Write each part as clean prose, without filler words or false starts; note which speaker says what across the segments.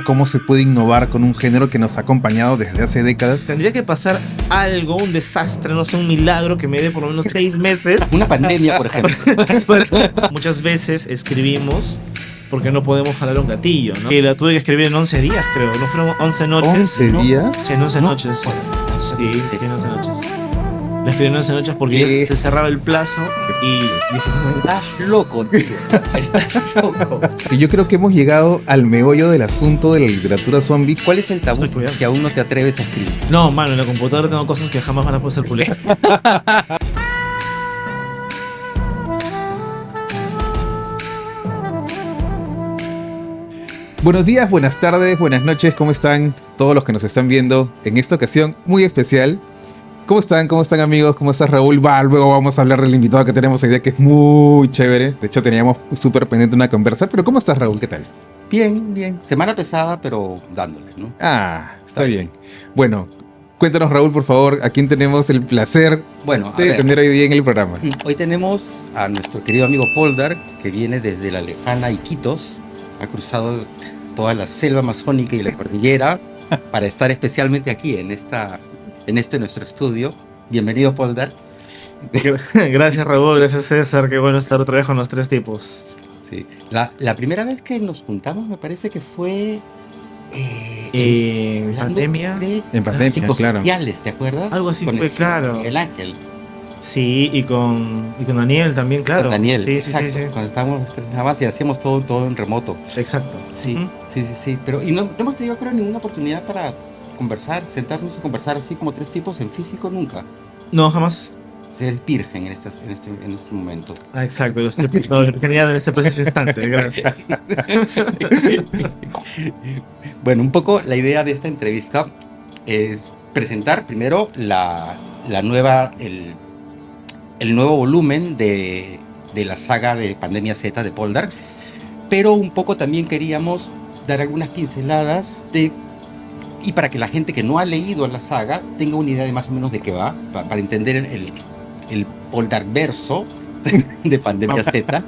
Speaker 1: cómo se puede innovar con un género que nos ha acompañado desde hace décadas.
Speaker 2: Tendría que pasar algo, un desastre, no sé, un milagro que me dé por lo menos 6 meses.
Speaker 3: Una pandemia, por ejemplo.
Speaker 2: Muchas veces escribimos porque no podemos jalar un gatillo, ¿no? Y la tuve que escribir en 11 días, creo. ¿No fueron 11 noches?
Speaker 1: ¿11
Speaker 2: ¿no?
Speaker 1: días?
Speaker 2: Sí, en 11 noches. Sí, en 11 noches. La escribí en 11 noches porque ya se cerraba el plazo y dije,
Speaker 3: Estás loco, tío. Estás loco.
Speaker 1: Que yo creo que hemos llegado al meollo del asunto de la literatura zombie.
Speaker 3: ¿Cuál es el tabú
Speaker 2: Estoy cuidado.
Speaker 3: que aún no te atreves a escribir?
Speaker 2: no, mano, en la computadora tengo cosas que jamás van a poder ser publicadas.
Speaker 1: Buenos días, buenas tardes, buenas noches, ¿cómo están todos los que nos están viendo en esta ocasión muy especial? ¿Cómo están? ¿Cómo están, amigos? ¿Cómo estás, Raúl? Luego vamos a hablar del invitado que tenemos hoy día, que es muy chévere. De hecho, teníamos súper pendiente una conversa. Pero ¿cómo estás, Raúl? ¿Qué tal?
Speaker 3: Bien, bien. Semana pesada, pero dándole, ¿no?
Speaker 1: Ah, está bien. Bueno, cuéntanos, Raúl, por favor, a quién tenemos el placer
Speaker 3: Bueno, a
Speaker 1: de
Speaker 3: ver,
Speaker 1: tener hoy día en el programa.
Speaker 3: hoy tenemos a nuestro querido amigo Poldar, que viene desde la lejana Iquitos, ha cruzado toda la selva amazónica y la cordillera para estar especialmente aquí en nuestro estudio. Bienvenido, Poldar.
Speaker 2: Gracias, Raúl, gracias, César. Qué bueno estar otra vez con los tres tipos.
Speaker 3: Sí. La primera vez que nos juntamos me parece que fue
Speaker 2: En
Speaker 3: hablando
Speaker 2: pandemia.
Speaker 3: de
Speaker 1: En pandemia, claro.
Speaker 3: psicosociales, ¿te acuerdas?
Speaker 2: Algo así
Speaker 3: Con
Speaker 2: fue,
Speaker 3: el
Speaker 2: claro.
Speaker 3: Miguel Ángel.
Speaker 2: Sí, y con Daniel también, claro.
Speaker 3: Con Daniel,
Speaker 2: Sí,
Speaker 3: exacto.
Speaker 2: sí.
Speaker 3: Cuando estábamos nada más y hacíamos todo en remoto.
Speaker 2: Exacto.
Speaker 3: Sí,
Speaker 2: Ujú.
Speaker 3: sí. Pero no hemos tenido, creo, ninguna oportunidad para conversar, sentarnos y conversar así como tres tipos en físico nunca.
Speaker 2: No, jamás.
Speaker 3: Ser virgen en este momento.
Speaker 2: Ah, exacto, los tres. No, genial en este preciso instante, gracias.
Speaker 3: Bueno, un poco la idea de esta entrevista es presentar primero el nuevo volumen de la saga de Pandemia Z de Poldar, pero un poco también queríamos dar algunas pinceladas y para que la gente que no ha leído la saga tenga una idea de más o menos de qué va, para entender el Poldar verso de Pandemia Z.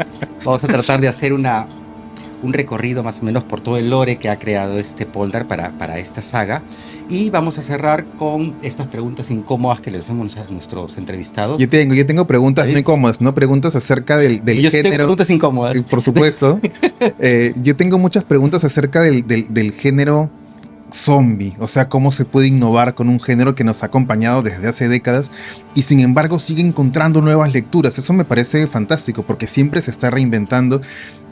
Speaker 3: Vamos a tratar de hacer un recorrido más o menos por todo el lore que ha creado este Poldar para esta saga. Y vamos a cerrar con estas preguntas incómodas que les hacemos a nuestros entrevistados.
Speaker 1: Yo tengo preguntas no incómodas, ¿no? Preguntas acerca del
Speaker 3: Yo sí tengo
Speaker 1: género.
Speaker 3: preguntas incómodas.
Speaker 1: Por supuesto. Yo tengo muchas preguntas acerca del género zombie. O sea, cómo se puede innovar con un género que nos ha acompañado desde hace décadas y sin embargo sigue encontrando nuevas lecturas. Eso me parece fantástico porque siempre se está reinventando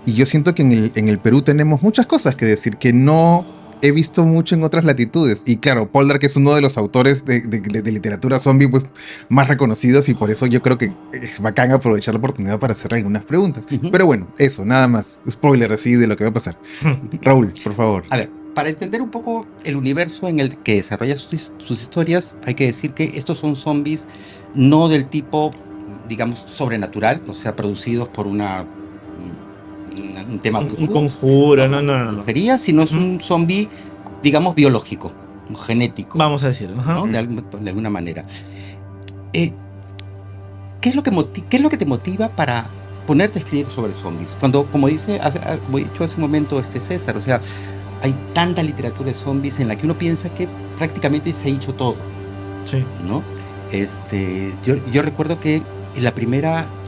Speaker 1: y yo siento que en el Perú tenemos muchas cosas que decir que no he visto mucho en otras latitudes. Y claro, Poldar, que es uno de los autores de literatura zombie pues, más reconocidos, y por eso yo creo que es bacán aprovechar la oportunidad para hacerle algunas preguntas.
Speaker 3: Ujú.
Speaker 1: Pero bueno, eso, nada más. Spoiler así de lo que va a pasar. Raúl, por favor.
Speaker 3: A ver, para entender un poco el universo en el que desarrolla sus historias, hay que decir que estos son zombies no del tipo, digamos, sobrenatural, o sea, producidos por un tema
Speaker 2: Un conjuro, no.
Speaker 3: brujería, sino es un zombie, digamos, biológico, genético.
Speaker 2: Vamos a decirlo. Ajá.
Speaker 3: ¿No? De alguna manera. ¿Qué es lo que te motiva para ponerte a escribir sobre zombies? Cuando, como he dicho hace un momento César, o sea, hay tanta literatura de zombies en la que uno piensa que prácticamente se ha hecho todo,
Speaker 2: Sí.
Speaker 3: ¿no? Yo recuerdo que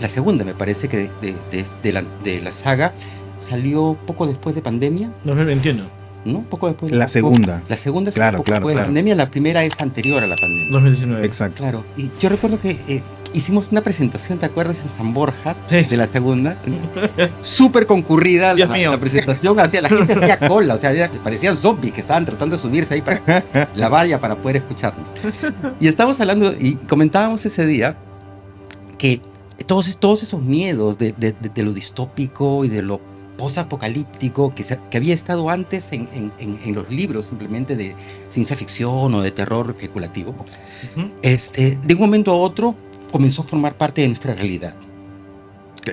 Speaker 3: la segunda, me parece que de la saga salió poco después de pandemia,
Speaker 2: 2021.
Speaker 3: ¿no? Poco después de
Speaker 1: La segunda.
Speaker 3: La segunda es
Speaker 1: Claro,
Speaker 3: poco
Speaker 1: claro,
Speaker 3: después de la
Speaker 1: claro.
Speaker 3: pandemia, la primera es anterior a la pandemia.
Speaker 2: 2019.
Speaker 1: Exacto.
Speaker 3: Claro, y yo recuerdo que hicimos una presentación, ¿te acuerdas? En San Borja,
Speaker 2: Sí.
Speaker 3: de la segunda. Súper concurrida
Speaker 2: Dios mío.
Speaker 3: la presentación, la gente hacía cola, o sea, parecían zombies que estaban tratando de subirse ahí para la valla para poder escucharnos. Y estábamos hablando y comentábamos ese día que todos esos miedos de lo distópico y de lo post-apocalíptico que había estado antes en los libros simplemente de ciencia ficción o de terror especulativo,
Speaker 2: Ujú.
Speaker 3: de un momento a otro comenzó a formar parte de nuestra realidad.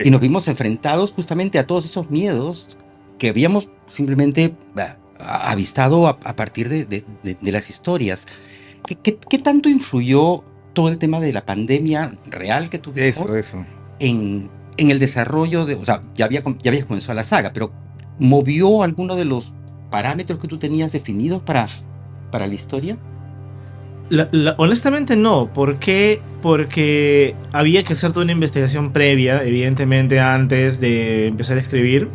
Speaker 3: Y nos vimos enfrentados justamente a todos esos miedos que habíamos simplemente avistado a partir de las historias. ¿Qué tanto influyó todo el tema de la pandemia real que tuvimos
Speaker 1: Eso.
Speaker 3: en el desarrollo o sea, ya había comenzado la saga, pero movió alguno de los parámetros que tú tenías definidos para la historia?
Speaker 2: Honestamente no. ¿Por qué? Porque había que hacer toda una investigación previa, evidentemente, antes de empezar a escribir.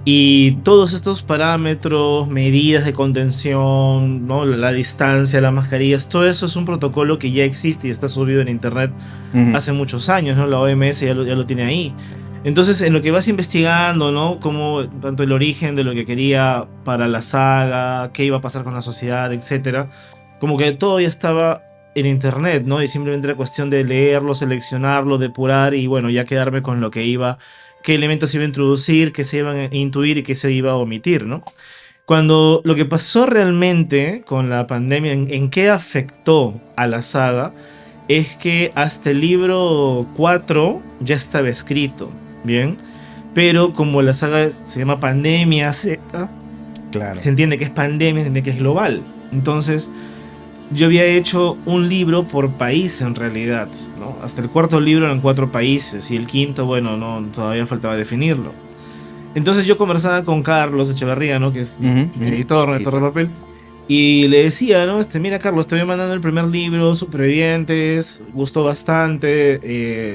Speaker 2: Y todos estos parámetros, medidas de contención, ¿no? La distancia, las mascarillas, todo eso es un protocolo que ya existe y está subido en internet hace muchos años, ¿no? La OMS ya lo tiene ahí. Entonces, en lo que vas investigando, ¿no? Como tanto el origen de lo que quería para la saga, qué iba a pasar con la sociedad, etcétera, como que todo ya estaba en internet, ¿no? Y simplemente era cuestión de leerlo, seleccionarlo, depurar y bueno, ya quedarme con lo que iba, qué elementos se iba a introducir, qué se iban a intuir y qué se iba a omitir, ¿no? Cuando lo que pasó realmente con la pandemia, en qué afectó a la saga, es que hasta el libro 4 ya estaba escrito, ¿bien? Pero como la saga se llama Pandemia Z,
Speaker 1: Claro.
Speaker 2: se entiende que es pandemia, se entiende que es global. Entonces, yo había hecho un libro por país en realidad, ¿no? Hasta el cuarto libro eran 4 países y el quinto, bueno, no, todavía faltaba definirlo. Entonces yo conversaba con Carlos Echeverría, ¿no? Que es mi editor de Torre de Papel. Y le decía, ¿no? Mira, Carlos, te voy mandando el primer libro, Supervivientes, gustó bastante,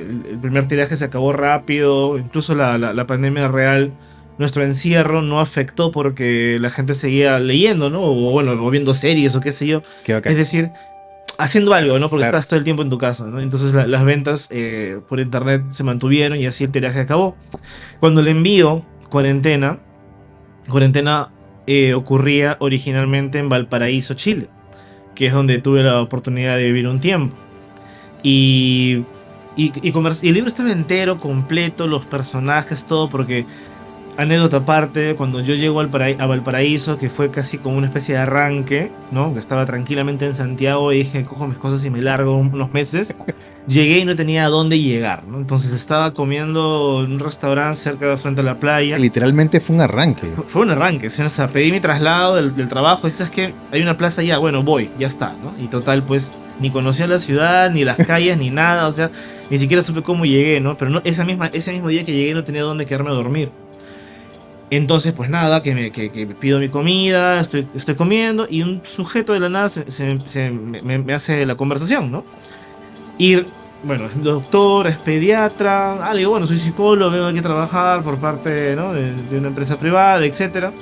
Speaker 2: el primer tiraje se acabó rápido, incluso la pandemia real, nuestro encierro no afectó porque la gente seguía leyendo, ¿no? O bueno, o viendo series o qué sé yo.
Speaker 1: Qué bacán.
Speaker 2: Es decir, haciendo algo, ¿no? Porque
Speaker 1: Claro.
Speaker 2: estás todo el tiempo en tu casa, ¿no? Entonces las ventas por internet se mantuvieron y así el tiraje acabó. Cuando le envío Cuarentena ocurría originalmente en Valparaíso, Chile, que es donde tuve la oportunidad de vivir un tiempo. Y el libro estaba entero, completo, los personajes, todo, porque, anécdota aparte, cuando yo llego a Valparaíso, que fue casi como una especie de arranque, ¿no? Que estaba tranquilamente en Santiago y dije, cojo mis cosas y me largo unos meses. Llegué y no tenía a dónde llegar, ¿no? Entonces estaba comiendo en un restaurante cerca de frente a la playa.
Speaker 1: Literalmente fue un arranque.
Speaker 2: Fue un arranque, ¿sí? O sea, pedí mi traslado del trabajo, y ¿sabes qué? Hay una plaza allá, bueno, voy, ya está, ¿no? Y total, pues, ni conocía la ciudad, ni las calles, ni nada, o sea, ni siquiera supe cómo llegué, ¿no? Pero no, ese mismo día que llegué no tenía dónde quedarme a dormir. Entonces, pues nada, que pido mi comida, estoy comiendo, y un sujeto de la nada me hace la conversación, ¿no? Y bueno, es doctor, es pediatra, le digo, bueno, soy psicólogo, vengo aquí a trabajar por parte, ¿no? de una empresa privada, etcétera.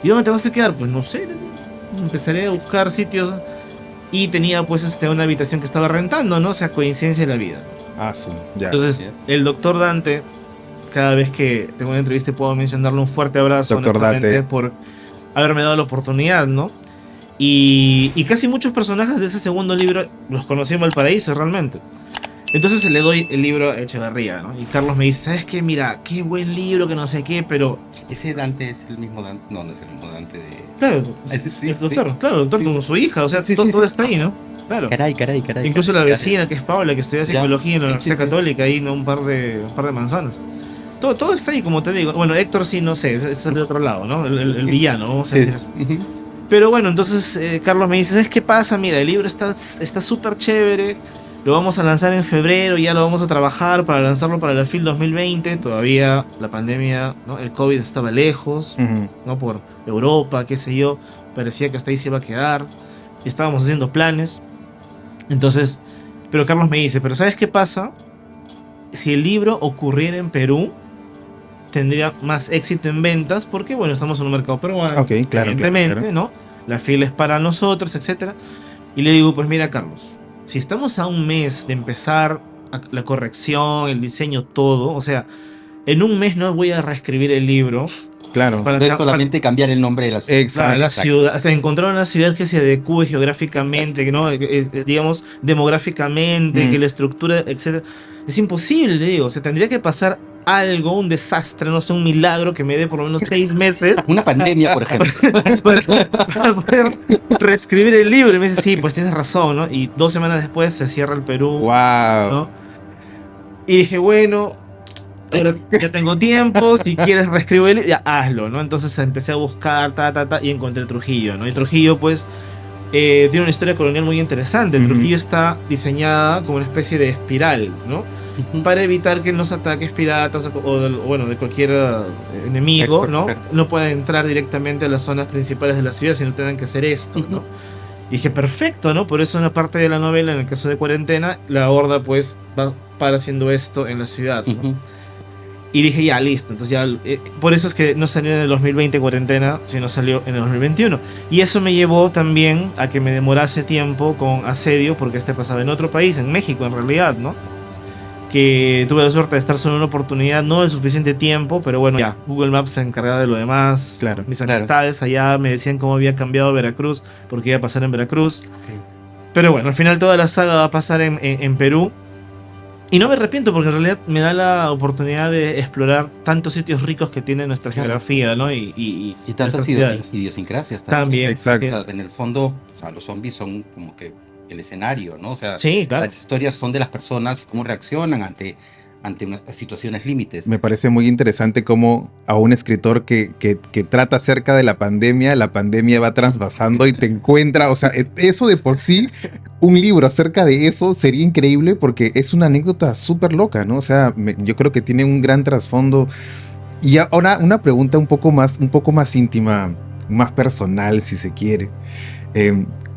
Speaker 2: ¿Y dónde te vas a quedar? Pues no sé, empezaré a buscar sitios y tenía pues una habitación que estaba rentando, ¿no? O sea, coincidencia de la vida.
Speaker 1: Ah, sí, ya.
Speaker 2: Entonces, el doctor Dante, cada vez que tengo una entrevista puedo mencionarle un fuerte abrazo,
Speaker 1: Doctor Dante,
Speaker 2: por haberme dado la oportunidad, ¿no? Y casi muchos personajes de ese segundo libro los conocí en Valparaíso realmente. Entonces le doy el libro a Echeverría, ¿no? Y Carlos me dice, ¿sabes qué? Mira, qué buen libro, que no sé qué, pero...
Speaker 3: ¿Ese Dante es el mismo Dante? No, no es el mismo Dante de...
Speaker 2: Claro,
Speaker 3: Sí,
Speaker 2: el doctor,
Speaker 3: sí.
Speaker 2: claro, el doctor
Speaker 3: Sí,
Speaker 2: con su hija, o sea,
Speaker 3: sí,
Speaker 2: todo
Speaker 3: sí.
Speaker 2: está ahí, ¿no? Claro.
Speaker 3: Caray.
Speaker 2: Incluso la vecina, que es Paula, que estudia psicología en la Universidad
Speaker 3: Sí.
Speaker 2: Católica, ahí, ¿no? Un par de manzanas. Todo está ahí, como te digo. Bueno, Héctor sí, no sé, es el de otro lado, ¿no? El villano, vamos a decir eso. Pero bueno, entonces Carlos me dice, ¿sabes qué pasa? Mira, el libro está súper chévere, lo vamos a lanzar en febrero, ya lo vamos a trabajar para lanzarlo para la FIL 2020, todavía la pandemia, ¿no? El COVID estaba lejos, ¿no? Por Europa, qué sé yo, parecía que hasta ahí se iba a quedar, estábamos haciendo planes, entonces, pero Carlos me dice, pero ¿sabes qué pasa? Si el libro ocurriera en Perú, tendría más éxito en ventas, porque bueno, estamos en un mercado peruano,
Speaker 1: Ok, claro,
Speaker 2: evidentemente,
Speaker 1: claro.
Speaker 2: ¿no? La fila es para nosotros, etcétera. Y le digo, pues mira, Carlos, si estamos a un mes de empezar la corrección, el diseño, todo, o sea, en un mes no voy a reescribir el libro.
Speaker 1: Claro.
Speaker 3: No es solamente cambiar el nombre de la ciudad.
Speaker 1: Exacto.
Speaker 2: La ciudad, o sea, encontrar una ciudad que se adecue geográficamente, ¿no? Digamos, demográficamente, que la estructura, etcétera. Es imposible, le digo. O sea, tendría que pasar algo, un desastre, no sé, un milagro que me dé por lo menos 6 meses.
Speaker 3: Una pandemia, por ejemplo.
Speaker 2: para poder reescribir el libro. Y me dice, sí, pues tienes razón, ¿no? Y 2 semanas después se cierra el Perú.
Speaker 1: Wow.
Speaker 2: ¿No? Y dije, bueno, ahora ya tengo tiempo, si quieres reescribir el libro, ya hazlo, ¿no? Entonces empecé a buscar, y encontré Trujillo, ¿no? Y Trujillo, pues, tiene una historia colonial muy interesante. Trujillo está diseñada como una especie de espiral, ¿no?
Speaker 3: Ujú.
Speaker 2: para evitar que los ataques piratas bueno, de cualquier enemigo, ¿no?
Speaker 3: Perfecto.
Speaker 2: No puedan entrar directamente a las zonas principales de la ciudad, sino tengan que hacer esto, ¿no?
Speaker 3: Ujú.
Speaker 2: Y dije, perfecto, ¿no? Por eso en la parte de la novela, en el caso de Cuarentena, la horda pues va para haciendo esto en la ciudad, ¿no?
Speaker 3: Ujú.
Speaker 2: Y dije, ya, listo. Entonces ya, por eso es que no salió en el 2020 Cuarentena, sino salió en el 2021. Y eso me llevó también a que me demorase tiempo con Asedio, porque este pasaba en otro país, en México en realidad, ¿no? Que tuve la suerte de estar solo en una oportunidad, no el suficiente tiempo, pero bueno, ya, Google Maps se encargaba de lo demás.
Speaker 1: Claro.
Speaker 2: Mis
Speaker 3: Claro.
Speaker 2: amistades allá me decían cómo había cambiado Veracruz, porque iba a pasar en Veracruz.
Speaker 3: Ok.
Speaker 2: Pero bueno, al final toda la saga va a pasar en Perú. Y no me arrepiento porque en realidad me da la oportunidad de explorar tantos sitios ricos que tiene nuestra
Speaker 3: Claro.
Speaker 2: geografía, ¿no?
Speaker 3: Y
Speaker 2: nuestras
Speaker 3: tantas
Speaker 2: ciudades.
Speaker 3: idiosincrasias
Speaker 2: También.
Speaker 1: Exacto.
Speaker 3: O sea, en el fondo, o sea, los zombies son como que el escenario, ¿no? O sea,
Speaker 2: Sí, claro.
Speaker 3: las historias son de las personas y cómo reaccionan ante unas situaciones límites.
Speaker 1: Me parece muy interesante cómo a un escritor que trata acerca de la pandemia va trasvasando y te encuentra, o sea, eso de por sí, un libro acerca de eso sería increíble porque es una anécdota súper loca, ¿no? O sea, yo creo que tiene un gran trasfondo. Y ahora una pregunta un poco más íntima, más personal, si se quiere.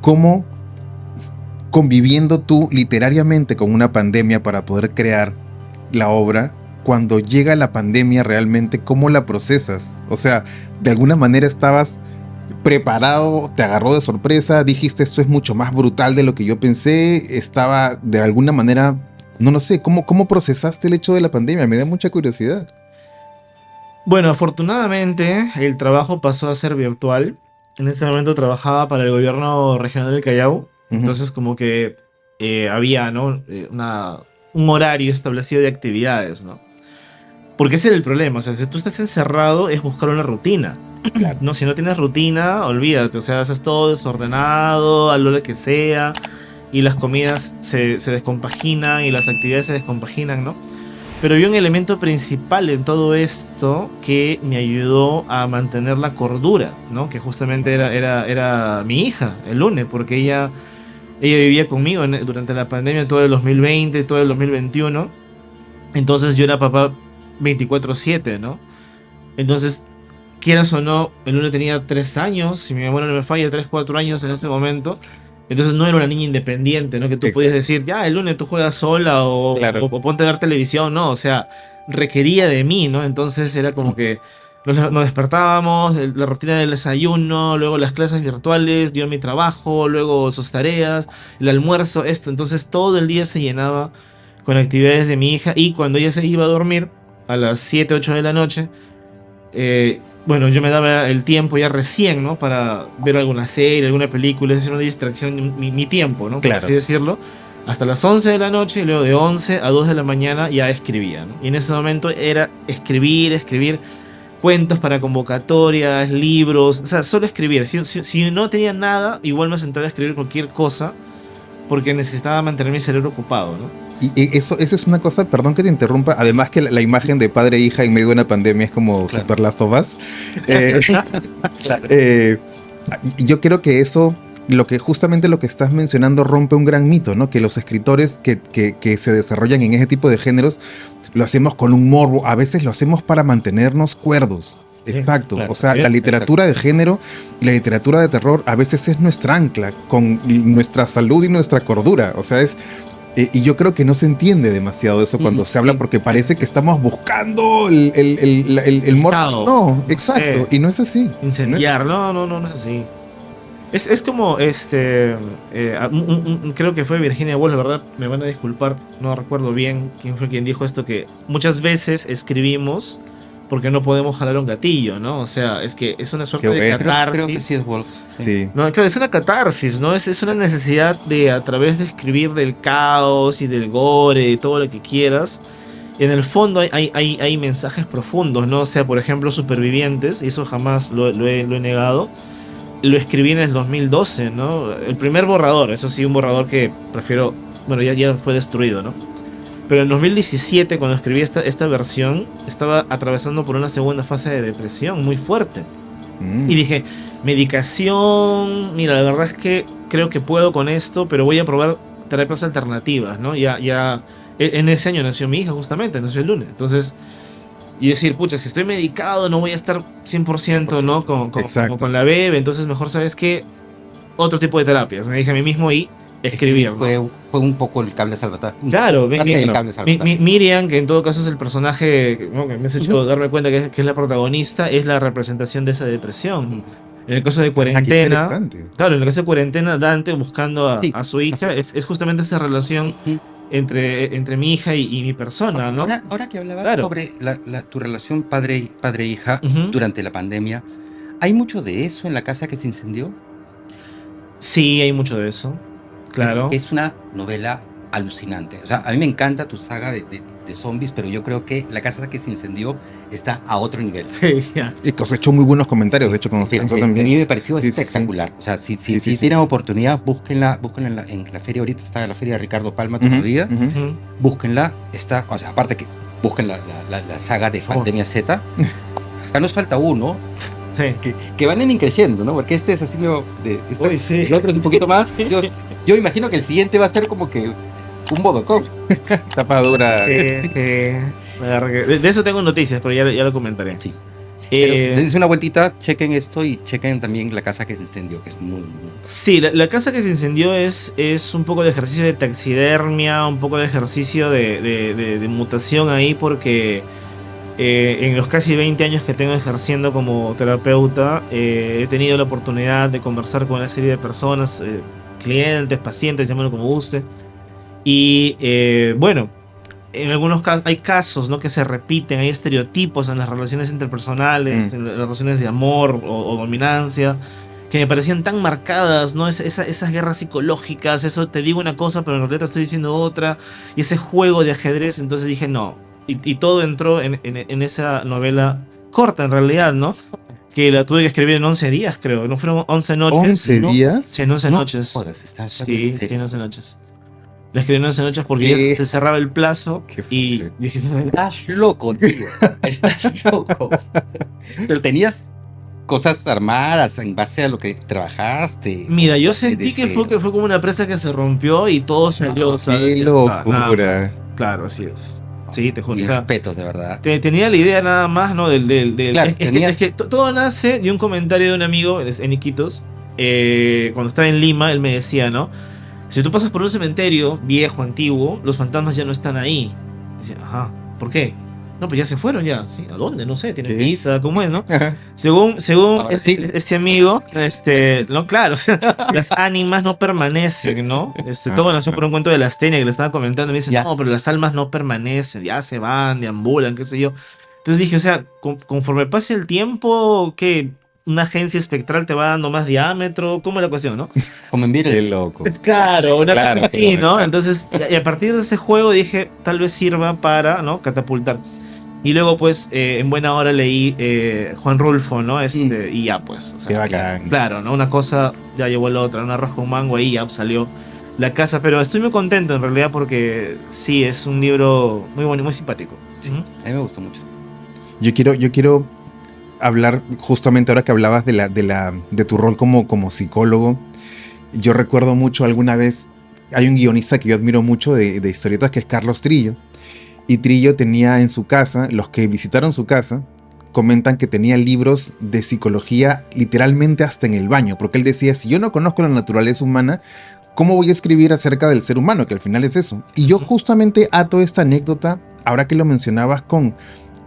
Speaker 1: ¿Cómo conviviendo tú literariamente con una pandemia para poder crear la obra, cuando llega la pandemia realmente, cómo la procesas? O sea, de alguna manera estabas preparado, te agarró de sorpresa, dijiste esto es mucho más brutal de lo que yo pensé, estaba de alguna manera, no lo sé, ¿cómo procesaste el hecho de la pandemia? Me da mucha curiosidad.
Speaker 2: Bueno, afortunadamente el trabajo pasó a ser virtual. En ese momento trabajaba para el gobierno regional del Callao. Entonces como que había, ¿no? Un horario establecido de actividades, ¿no? Porque ese era el problema. O sea, si tú estás encerrado es buscar una rutina.
Speaker 1: Claro.
Speaker 2: No, si no tienes rutina, olvídate. O sea, haces todo desordenado, a la hora que sea. Y las comidas se descompaginan y las actividades se descompaginan, ¿no? Pero había un elemento principal en todo esto que me ayudó a mantener la cordura, ¿no? Que justamente era mi hija, el lunes, porque ella vivía conmigo durante la pandemia todo el 2020, todo el 2021. Entonces yo era papá 24/7, ¿no? Entonces, quieras o no, el lunes tenía 3 años, si mi memoria no me falla, 3 4 años en ese momento. Entonces no era una niña independiente, ¿no? Que tú podías decir, ya, el lunes tú juegas sola
Speaker 1: Claro.
Speaker 2: o ponte a ver televisión, ¿no? O sea, requería de mí, ¿no? Entonces era como que nos despertábamos, la rutina del desayuno, luego las clases virtuales, yo mi trabajo, luego sus tareas, el almuerzo, esto. Entonces todo el día se llenaba con actividades de mi hija y cuando ella se iba a dormir a las 7 8 de la noche, bueno, yo me daba el tiempo ya recién, ¿no? Para ver alguna serie, alguna película, es decir, una distracción, mi tiempo, ¿no? Por
Speaker 1: Claro.
Speaker 2: así decirlo. Hasta las 11 de la noche y luego de 11 a 2 de la mañana ya escribía, ¿no? Y en ese momento era escribir cuentos para convocatorias, libros, o sea, solo escribir. Si no tenía nada, igual me sentaba a escribir cualquier cosa porque necesitaba mantener mi cerebro ocupado, ¿no?
Speaker 1: Y eso es una cosa, perdón que te interrumpa, además que la imagen de padre e hija en medio de una pandemia es como
Speaker 3: Claro.
Speaker 1: Super Last of Us. Eh,
Speaker 3: Claro.
Speaker 1: yo creo que eso, justamente lo que estás mencionando rompe un gran mito, ¿no? Que los escritores que se desarrollan en ese tipo de géneros lo hacemos con un morbo, a veces lo hacemos para mantenernos cuerdos.
Speaker 2: Sí,
Speaker 1: Exacto,
Speaker 3: claro.
Speaker 1: o sea,
Speaker 2: Sí,
Speaker 1: la literatura de género y la literatura de terror a veces es nuestra ancla con nuestra salud y nuestra cordura, o sea, y yo creo que no se entiende demasiado eso cuando se habla porque parece que estamos buscando el morbo.
Speaker 2: caos,
Speaker 1: No,
Speaker 2: no
Speaker 1: exacto,
Speaker 2: sé.
Speaker 1: y no es así.
Speaker 2: Incendiar, no es así. Es como, creo que fue Virginia Woolf, la verdad, me van a disculpar, no recuerdo bien quién fue quien dijo esto, que muchas veces escribimos porque no podemos jalar un gatillo, ¿no? O sea, es que es una suerte
Speaker 1: Qué
Speaker 2: de
Speaker 1: bueno.
Speaker 2: catarsis.
Speaker 3: Creo que sí es Wolf.
Speaker 1: Sí.
Speaker 2: No, claro, es una catarsis, ¿no? Es una necesidad de, a través de escribir del caos y del gore, de todo lo que quieras. En el fondo hay mensajes profundos, ¿no? O sea, por ejemplo, Supervivientes, y eso jamás lo he negado. Lo escribí en el 2012, ¿no? El primer borrador, eso sí, un borrador que prefiero, bueno, ya fue destruido, ¿no? Pero en 2017, cuando escribí esta versión, estaba atravesando por una segunda fase de depresión muy fuerte. Y dije, medicación, mira, la verdad es que creo que puedo con esto, pero voy a probar terapias alternativas, ¿no? Ya En ese año nació mi hija, justamente, nació el lunes. Entonces, y decir, pucha, si estoy medicado no voy a estar 100%, ¿no?
Speaker 1: Exacto.
Speaker 2: Con la bebé, entonces mejor, ¿sabes qué? Otro tipo de terapias. Me dije a mí mismo y escribía, ¿no?
Speaker 3: Fue un poco el cable salvataje.
Speaker 2: Claro,
Speaker 3: El cable salvataje.
Speaker 2: Miriam, que en todo caso es el personaje, ¿no?, que me has hecho darme cuenta que es la protagonista, es la representación de esa depresión. En el caso de
Speaker 1: Ah, qué
Speaker 2: Cuarentena,
Speaker 1: interesante.
Speaker 2: claro, en el caso de Cuarentena, Dante buscando
Speaker 3: Sí.
Speaker 2: a su hija, es justamente esa relación
Speaker 3: Ujú.
Speaker 2: entre mi hija y mi persona, ¿no?
Speaker 3: Ahora que hablabas
Speaker 2: Claro.
Speaker 3: sobre tu relación padre-hija
Speaker 2: Ujú.
Speaker 3: durante la pandemia, ¿hay mucho de eso en La casa que se incendió?
Speaker 2: Sí, hay mucho de eso, claro.
Speaker 3: Es una novela alucinante. O sea, a mí me encanta tu saga de zombies, pero yo creo que La casa que se incendió está a otro nivel.
Speaker 2: Sí, ya.
Speaker 1: Y cosechó muy buenos comentarios, de hecho, cuando se
Speaker 3: Sí,
Speaker 1: lanzó
Speaker 3: a
Speaker 1: también.
Speaker 3: mí me pareció
Speaker 1: Sí, sí, sí.
Speaker 3: espectacular. O sea, si
Speaker 1: Sí, sí.
Speaker 3: tienen oportunidad, búsquenla en la feria. Ahorita está la feria de Ricardo Palma todavía.
Speaker 1: Ujú.
Speaker 2: Ujú.
Speaker 3: Búsquenla. Está, o sea, aparte que busquen la saga de Pandemia Z. Acá nos falta uno
Speaker 2: Sí.
Speaker 3: que van en increciendo, ¿no? Porque este es así medio
Speaker 2: Uy, sí.
Speaker 3: el otro es un poquito más. Yo imagino que el siguiente va a ser como que un bodocón.
Speaker 1: Tapa dura.
Speaker 2: De eso tengo noticias, pero ya lo comentaré.
Speaker 3: Sí. Pero
Speaker 2: Eh,
Speaker 3: dense una vueltita, chequen esto y chequen también La casa que se incendió, que es muy...
Speaker 2: sí, la casa que se incendió es un poco de ejercicio de taxidermia, un poco de ejercicio de mutación ahí, porque en los casi 20 años que tengo ejerciendo como terapeuta, he tenido la oportunidad de conversar con una serie de personas, clientes, pacientes, llámalo como guste. Y bueno, en algunos casos hay casos, ¿no?, que se repiten, hay estereotipos en las relaciones interpersonales, en las relaciones de amor o dominancia, que me parecían tan marcadas, ¿no? Esas guerras psicológicas, eso te digo una cosa, pero en realidad te estoy diciendo otra, y ese juego de ajedrez, entonces dije no. Y todo entró en esa novela corta, en realidad, ¿no? Que la tuve que escribir en 11 días, creo. ¿No fueron 11 noches?
Speaker 1: ¿11
Speaker 3: No.
Speaker 1: días?
Speaker 2: Sí, en 11
Speaker 3: No
Speaker 2: noches.
Speaker 3: jodas, estás
Speaker 2: Sí,
Speaker 3: en
Speaker 2: sí,
Speaker 3: serio.
Speaker 2: en 11 noches. La escribí en 11 noches porque
Speaker 1: ¿Qué?
Speaker 2: ya se cerraba el plazo
Speaker 1: Qué
Speaker 2: y
Speaker 1: fuerte.
Speaker 2: dije,
Speaker 3: Estás loco, tío. Estás loco. Pero tenías cosas armadas en base a lo que trabajaste.
Speaker 2: mira, yo
Speaker 3: De
Speaker 2: sentí que
Speaker 3: cero.
Speaker 2: fue como una presa que se rompió y todo salió, ¿sabes?
Speaker 1: Qué
Speaker 2: Ya está, nada
Speaker 1: locura.
Speaker 2: más. Claro, así es. Sí, te juro.
Speaker 3: Mis
Speaker 2: O sea,
Speaker 3: respetos, de verdad.
Speaker 2: tenía la idea nada más, ¿no?
Speaker 3: Claro,
Speaker 2: Es que todo nace de un comentario de un amigo en Iquitos. Cuando estaba en Lima, él me decía, ¿no? Si tú pasas por un cementerio viejo, antiguo, los fantasmas ya no están ahí. Dice, ajá, ¿por qué? No, pues ya se fueron ya. ¿Sí? ¿A dónde? No sé, tienen
Speaker 1: ¿Qué?
Speaker 2: pizza, ¿cómo es, no? Según
Speaker 3: Ahora sí.
Speaker 2: este amigo, no, claro, o sea, las ánimas no permanecen, ¿no? Todo nació por un cuento de la Astenia que le estaba comentando. Me dice,
Speaker 3: Ya.
Speaker 2: no, pero las almas no permanecen, ya se van, deambulan, qué sé yo. Entonces dije, o sea, conforme pase el tiempo, ¿qué? ¿Una agencia espectral te va dando más diámetro? ¿Cómo es la cuestión, no?
Speaker 3: Como en
Speaker 1: Qué
Speaker 3: Beatles.
Speaker 1: loco.
Speaker 2: Claro, una
Speaker 1: Claro,
Speaker 2: cosa así,
Speaker 1: claro.
Speaker 2: ¿no? Entonces, y a partir de ese juego dije, tal vez sirva para, ¿no?, catapultar. Y luego, pues, en buena hora leí Juan Rulfo, ¿no? Y ya, pues. O sea,
Speaker 1: Qué bacán.
Speaker 2: claro, ¿no? Una cosa ya llevó a la otra, un arroz con mango ahí ya salió la casa. Pero estoy muy contento en realidad porque sí, es un libro muy bonito, muy simpático.
Speaker 3: Sí,
Speaker 2: Ujú.
Speaker 3: a mí me gustó mucho.
Speaker 1: Yo quiero hablar justamente ahora que hablabas de tu rol como psicólogo. Yo recuerdo mucho alguna vez, hay un guionista que yo admiro mucho de historietas que es Carlos Trillo. Y Trillo tenía en su casa, los que visitaron su casa, comentan que tenía libros de psicología literalmente hasta en el baño, porque él decía, si yo no conozco la naturaleza humana, ¿cómo voy a escribir acerca del ser humano? Que al final es eso. Y yo justamente ato esta anécdota, ahora que lo mencionabas, con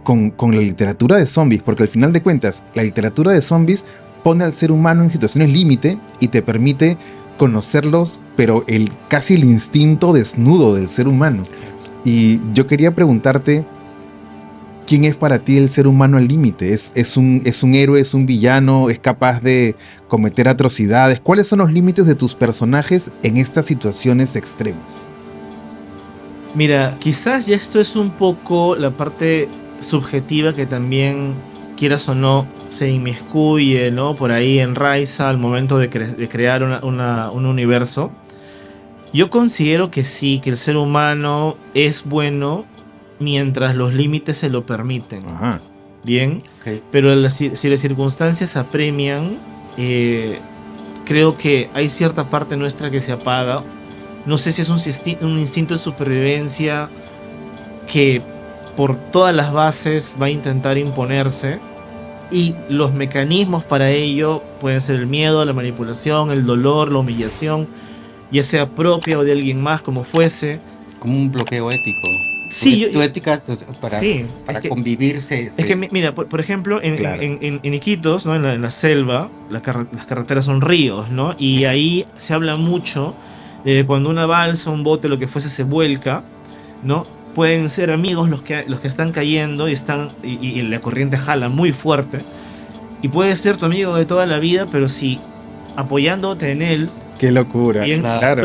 Speaker 1: la literatura de zombies, porque al final de cuentas, la literatura de zombies pone al ser humano en situaciones límite y te permite conocerlos, pero casi el instinto desnudo del ser humano. Y yo quería preguntarte, ¿quién es para ti el ser humano al límite? ¿Es un héroe, es un villano, es capaz de cometer atrocidades? ¿Cuáles son los límites de tus personajes en estas situaciones extremas?
Speaker 2: Mira, quizás ya esto es un poco la parte subjetiva que también, quieras o no, se inmiscuye, ¿no?, por ahí en Raiza al momento de crear un universo. Yo considero que sí, que el ser humano es bueno mientras los límites se lo permiten.
Speaker 1: Ajá.
Speaker 2: Bien,
Speaker 3: Ok.
Speaker 2: pero si las circunstancias apremian, creo que hay cierta parte nuestra que se apaga, No sé si es un instinto de supervivencia que por todas las bases va a intentar imponerse. Y los mecanismos para ello pueden ser el miedo, la manipulación, el dolor, la humillación, ya sea propia o de alguien más, como fuese.
Speaker 3: Como un bloqueo ético.
Speaker 2: Sí,
Speaker 3: Tu ética para,
Speaker 2: sí,
Speaker 3: para
Speaker 2: es que,
Speaker 3: convivir
Speaker 2: es que mira, por ejemplo,
Speaker 1: Claro.
Speaker 2: en Iquitos, ¿no? En la selva, las carreteras son ríos, ¿no? Y ahí se habla mucho de cuando una balsa, un bote, lo que fuese, se vuelca, ¿no? Pueden ser amigos los que están cayendo y la corriente jala muy fuerte. Y puede ser tu amigo de toda la vida, pero si apoyándote en él,
Speaker 1: Qué locura.
Speaker 2: bien,
Speaker 1: Claro.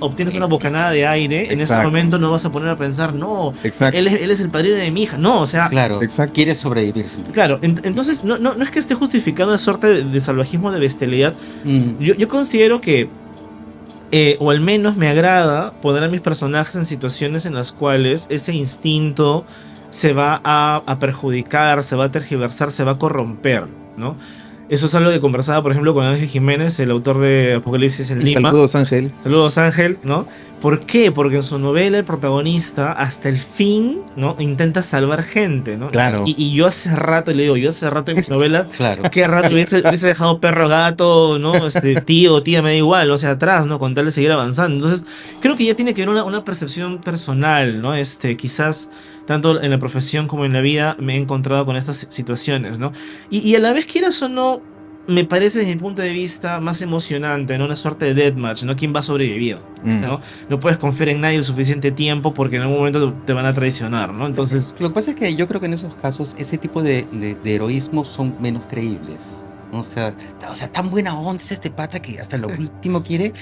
Speaker 2: obtienes una bocanada de aire, en ese
Speaker 1: Exacto.
Speaker 2: momento no vas a poner a pensar, no,
Speaker 1: Exacto.
Speaker 2: él es el padrino de mi hija. No, o sea,
Speaker 3: Claro,
Speaker 1: Exacto.
Speaker 3: quieres sobrevivir siempre.
Speaker 2: claro, entonces no es que esté justificado una suerte de salvajismo, de bestialidad. Yo considero que, o al menos me agrada poner a mis personajes en situaciones en las cuales ese instinto se va a perjudicar, se va a tergiversar, se va a corromper, ¿no? Eso es algo que conversaba, por ejemplo, con Ángel Jiménez, el autor de Apocalipsis en Lima.
Speaker 1: Saludos, Ángel.
Speaker 2: Saludos, Ángel, ¿no? ¿Por qué? Porque en su novela el protagonista hasta el fin, ¿no? Intenta salvar gente, ¿no?
Speaker 1: Claro.
Speaker 2: Y yo hace rato, le digo, yo hace rato en mis novelas,
Speaker 3: Claro.
Speaker 2: ¿qué rato hubiese dejado perro, gato, ¿no? Tío, tía, me da igual, o sea, atrás, ¿no? Con tal de seguir avanzando. Entonces, creo que ya tiene que ver una percepción personal, ¿no? Quizás tanto en la profesión como en la vida me he encontrado con estas situaciones, ¿no? Y a la vez, quieras o no, me parece desde mi punto de vista más emocionante, ¿no? Una suerte de deathmatch, ¿no? ¿Quién va a sobrevivir? ¿No? No puedes confiar en nadie el suficiente tiempo porque en algún momento te van a traicionar, ¿no? Entonces,
Speaker 3: Lo que pasa es que yo creo que en esos casos ese tipo de heroísmo son menos creíbles. O sea, tan buena onda es este pata que hasta lo último quiere.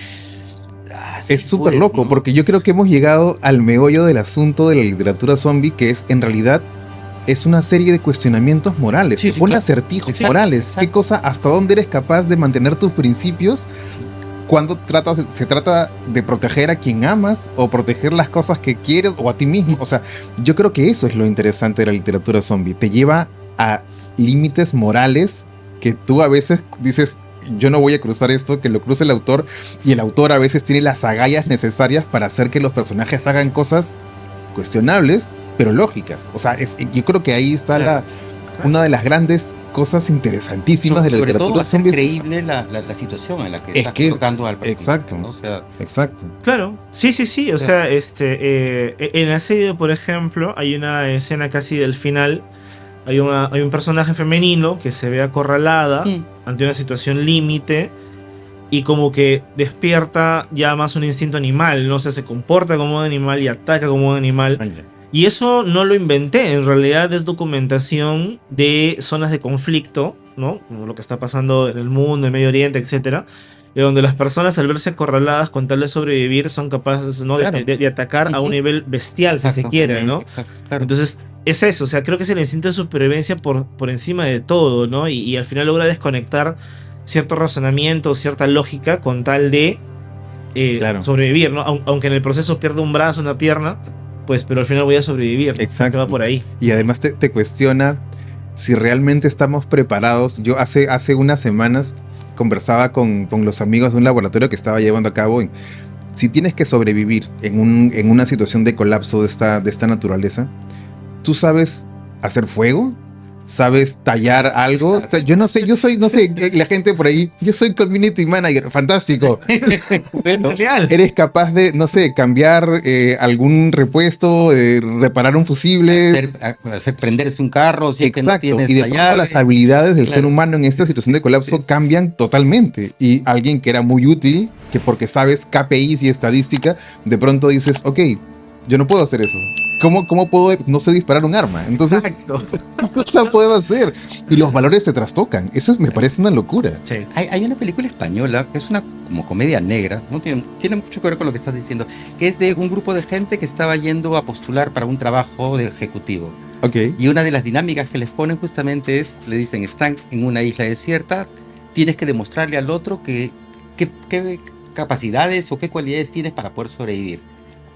Speaker 3: Sí,
Speaker 1: Es súper
Speaker 3: pues,
Speaker 1: loco,
Speaker 3: ¿no?
Speaker 1: porque yo creo que hemos llegado al meollo del asunto de la literatura zombie, que es, en realidad, es una serie de cuestionamientos morales.
Speaker 3: Sí,
Speaker 1: Te
Speaker 3: sí,
Speaker 1: pone
Speaker 3: claro.
Speaker 1: acertijos
Speaker 3: Exacto,
Speaker 1: morales.
Speaker 3: exacto.
Speaker 1: ¿Qué cosa, hasta dónde eres capaz de mantener tus principios cuando se trata de proteger a quien amas o proteger las cosas que quieres o a ti mismo? O sea, yo creo que eso es lo interesante de la literatura zombie. Te lleva a límites morales que tú a veces dices, yo no voy a cruzar esto, que lo cruce el autor, y el autor a veces tiene las agallas necesarias para hacer que los personajes hagan cosas cuestionables, pero lógicas. O sea, yo creo que ahí está
Speaker 3: Claro.
Speaker 1: una de las grandes cosas interesantísimas de la
Speaker 3: Sobre todo
Speaker 1: literatura
Speaker 3: hacer
Speaker 1: zombie.
Speaker 3: creíble la situación en la que
Speaker 1: Es
Speaker 3: estás
Speaker 1: que-
Speaker 3: tocando al personaje,
Speaker 1: exacto.
Speaker 3: ¿no? O sea,
Speaker 1: Exacto.
Speaker 2: claro, sí. O sea, en la serie, por ejemplo, hay una escena casi del final. Hay un personaje femenino que se ve acorralada ante una situación límite y como que despierta ya más un instinto animal, ¿no? O sea, se comporta como un animal y ataca como un animal. Y eso no lo inventé, en realidad es documentación de zonas de conflicto, ¿no? Como lo que está pasando en el mundo, en Medio Oriente, etcétera, y donde las personas al verse acorraladas con tal de sobrevivir son capaces, ¿no?
Speaker 1: Claro.
Speaker 2: de atacar a un nivel bestial, si se
Speaker 3: exacto.
Speaker 2: quiere, ¿no?
Speaker 3: Exacto, claro.
Speaker 2: Entonces, es eso, o sea, creo que es el instinto de supervivencia por encima de todo, ¿no? Y al final logra desconectar cierto razonamiento, cierta lógica con tal de
Speaker 1: Claro.
Speaker 2: sobrevivir, ¿no? Aunque en el proceso pierda un brazo, una pierna, pues, pero al final voy a sobrevivir.
Speaker 1: Exacto.
Speaker 2: Que va por ahí.
Speaker 1: Y además te cuestiona si realmente estamos preparados. Yo hace unas semanas conversaba con los amigos de un laboratorio que estaba llevando a cabo. Si tienes que sobrevivir en una situación de colapso de esta naturaleza, ¿tú sabes hacer fuego? ¿Sabes tallar algo? O sea, yo no sé, la gente por ahí, yo soy community manager, fantástico.
Speaker 3: Bueno,
Speaker 2: Genial.
Speaker 1: Eres capaz de, no sé, cambiar algún repuesto, reparar un fusible.
Speaker 3: hacer prenderse un carro, si es que no
Speaker 1: Exacto.
Speaker 3: tienes
Speaker 1: Y de
Speaker 3: la
Speaker 1: pronto
Speaker 3: llave.
Speaker 1: las habilidades del
Speaker 3: Claro.
Speaker 1: ser humano en esta situación de colapso
Speaker 3: Sí.
Speaker 1: cambian totalmente. Y alguien que era muy útil, que porque sabes KPIs y estadística, de pronto dices, ok, yo no puedo hacer eso. ¿Cómo puedo, no sé disparar un arma? Entonces,
Speaker 2: Exacto.
Speaker 1: ¿qué cosa puedo hacer? Y los valores se trastocan. Eso me parece una locura.
Speaker 2: Sí.
Speaker 3: Hay una película española que es una como comedia negra, no tiene mucho que ver con lo que estás diciendo, que es de un grupo de gente que estaba yendo a postular para un trabajo de ejecutivo.
Speaker 1: Ok.
Speaker 3: Y una de las dinámicas que les ponen justamente es, le dicen, están en una isla desierta, tienes que demostrarle al otro qué capacidades o qué cualidades tienes para poder sobrevivir.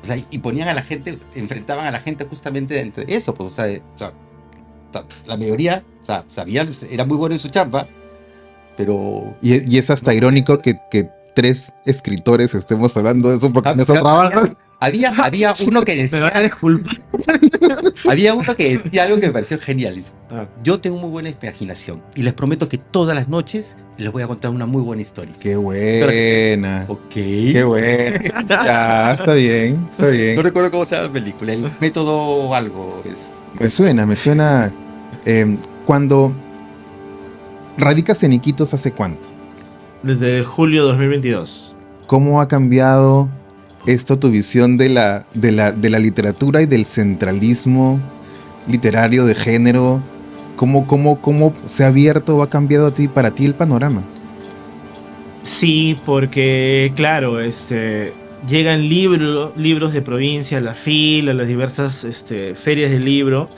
Speaker 3: O sea, y ponían a la gente, enfrentaban a la gente justamente entre eso, pues, o sea, la mayoría, o sea, sabían, era muy bueno en su chamba, pero...
Speaker 1: Y es hasta irónico que 3 escritores estemos hablando de eso porque nuestro trabajo...
Speaker 3: Había uno que
Speaker 2: Me van a
Speaker 3: decía,
Speaker 2: disculpar.
Speaker 3: había uno que decía algo que me pareció genial. Dice,
Speaker 2: Ah,
Speaker 3: yo tengo muy buena imaginación y les prometo que todas las noches les voy a contar una muy buena historia.
Speaker 1: Qué buena.
Speaker 3: Ok.
Speaker 1: Qué buena. Ya, está bien, está
Speaker 3: No
Speaker 1: bien.
Speaker 3: recuerdo cómo se llama la película. El método algo es.
Speaker 1: Me suena. Cuando radicas en Iquitos, ¿hace cuánto?
Speaker 2: Desde julio 2022.
Speaker 1: ¿Cómo ha cambiado esto tu visión de la literatura y del centralismo literario de género? ¿Cómo se ha abierto o ha cambiado para ti el panorama?
Speaker 2: Sí, porque claro, llegan libros de provincia a la FIL, a las diversas ferias del libro,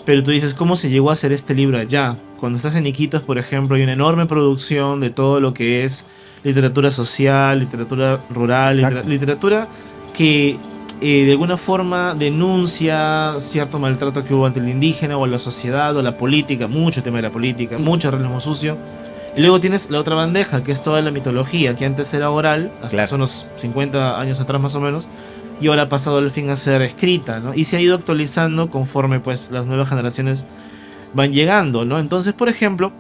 Speaker 2: pero tú dices, ¿cómo se llegó a hacer este libro allá? Cuando estás en Iquitos, por ejemplo, hay una enorme producción de todo lo que es literatura social, literatura rural,
Speaker 1: Exacto.
Speaker 2: literatura que de alguna forma denuncia cierto maltrato que hubo ante el indígena o a la sociedad o a la política, mucho tema de la política, mucho realismo sucio. Y luego tienes la otra bandeja, que es toda la mitología, que antes era oral, hasta
Speaker 1: Claro.
Speaker 2: hace unos 50 años atrás más o menos, y ahora ha pasado al fin a ser escrita, ¿no? Y se ha ido actualizando conforme pues las nuevas generaciones van llegando, ¿no? Entonces, por ejemplo,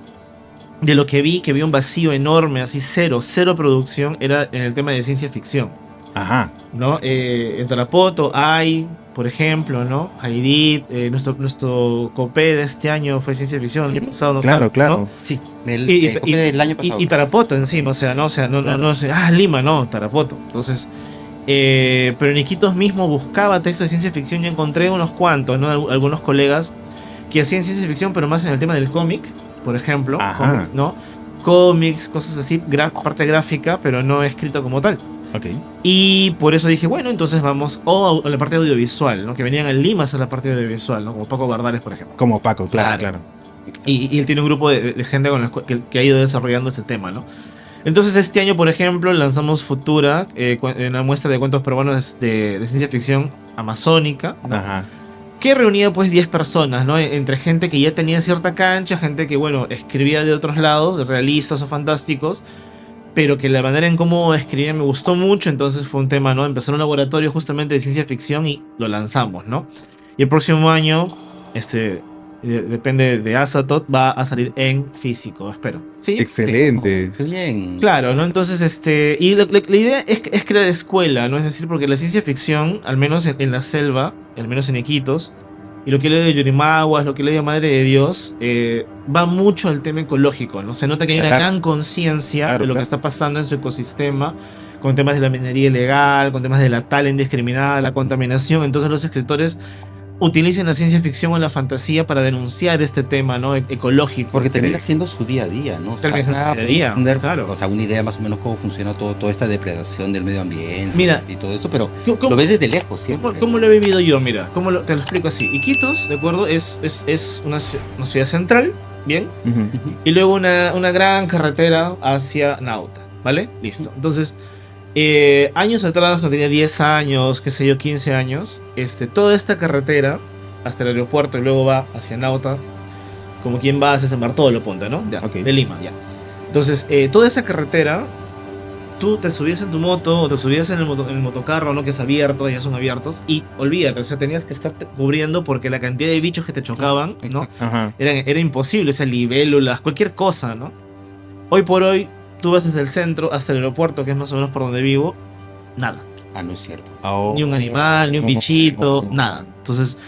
Speaker 2: de lo que vi un vacío enorme, así cero producción, era en el tema de ciencia ficción,
Speaker 1: Ajá.
Speaker 2: ¿no? En Tarapoto hay, por ejemplo, ¿no? Haidit, nuestro copé de este año fue ciencia ficción, el año pasado no
Speaker 1: Claro,
Speaker 2: fue,
Speaker 1: claro.
Speaker 2: ¿no?
Speaker 3: Sí, del año pasado.
Speaker 2: Y Tarapoto encima, o sea, no,
Speaker 1: Claro.
Speaker 2: no sé, Lima, no, Tarapoto. Entonces, pero en Iquitos mismo buscaba textos de ciencia ficción y encontré unos cuantos, ¿no? Algunos colegas que hacían ciencia ficción, pero más en el tema del cómic, por ejemplo,
Speaker 1: Ajá.
Speaker 2: cómics, ¿no? Cómics, cosas así, parte gráfica, pero no escrito como tal.
Speaker 1: Ok.
Speaker 2: Y por eso dije, bueno, entonces vamos a la parte audiovisual, ¿no? Que venían en Lima a hacer la parte audiovisual, ¿no? Como Paco Bardales, por ejemplo.
Speaker 1: Como Paco, claro,
Speaker 3: Claro.
Speaker 1: claro.
Speaker 2: Y él tiene un grupo de gente con que ha ido desarrollando ese tema, ¿no? Entonces este año, por ejemplo, lanzamos Futura, una muestra de cuentos peruanos de ciencia ficción amazónica, ¿no?
Speaker 1: Ajá.
Speaker 2: Que reunía pues 10 personas, ¿no? Entre gente que ya tenía cierta cancha, gente que, bueno, escribía de otros lados, realistas o fantásticos, pero que la manera en cómo escribía me gustó mucho, entonces fue un tema, ¿no? Empezar un laboratorio justamente de ciencia ficción y lo lanzamos, ¿no? Y el próximo año, depende de Azatot, va a salir en físico, espero. ¿Sí?
Speaker 1: Excelente.
Speaker 3: Qué bien.
Speaker 2: Claro, ¿no? Entonces, y la idea es crear escuela, ¿no? Es decir, porque la ciencia ficción, al menos en la selva, al menos en Iquitos, y lo que leo de Yurimaguas, lo que leo de Madre de Dios, va mucho al tema ecológico, ¿no? Se nota que hay una
Speaker 1: Claro.
Speaker 2: gran conciencia
Speaker 1: Claro,
Speaker 2: de lo que
Speaker 1: claro.
Speaker 2: está pasando en su ecosistema, con temas de la minería ilegal, con temas de la tala indiscriminada, la contaminación. Entonces los escritores utilizan la ciencia ficción o la fantasía para denunciar este tema, ¿no? Ecológico.
Speaker 3: Porque termina siendo su día a día, ¿no? O sea,
Speaker 2: Termina siendo su día a día,
Speaker 3: tener,
Speaker 2: claro.
Speaker 3: o sea, una idea más o menos cómo funciona toda esta depredación del medio ambiente.
Speaker 2: Mira,
Speaker 3: y todo esto, pero
Speaker 2: ¿Cómo-
Speaker 3: lo ves desde lejos siempre.
Speaker 2: ¿Cómo lo he vivido yo? Mira, te lo explico así. Iquitos, ¿de acuerdo? Es una ciudad central, ¿bien?
Speaker 1: Ujú.
Speaker 2: Y luego una gran carretera hacia Nauta, ¿vale? Listo. Entonces, años atrás, cuando tenía 10 años, qué sé yo, 15 años, toda esta carretera hasta el aeropuerto y luego va hacia Nauta, como quien va hacia San Bartolo, ponte, ¿no? Ya,
Speaker 1: Ok.
Speaker 2: de Lima, ya. Entonces, toda esa carretera, tú te subías en tu moto o te subías en el motocarro, ¿no? Que es abierto, ya son abiertos, y olvídate, o sea, tenías que estar cubriendo porque la cantidad de bichos que te chocaban, ¿no?
Speaker 1: Ajá.
Speaker 2: Era imposible, esas libélulas, cualquier cosa, ¿no? Hoy por hoy, tú vas desde el centro hasta el aeropuerto, que es más o menos por donde vivo, nada.
Speaker 3: Ah, no es cierto.
Speaker 1: Oh.
Speaker 2: Ni un animal, ni un bichito, nada. Entonces,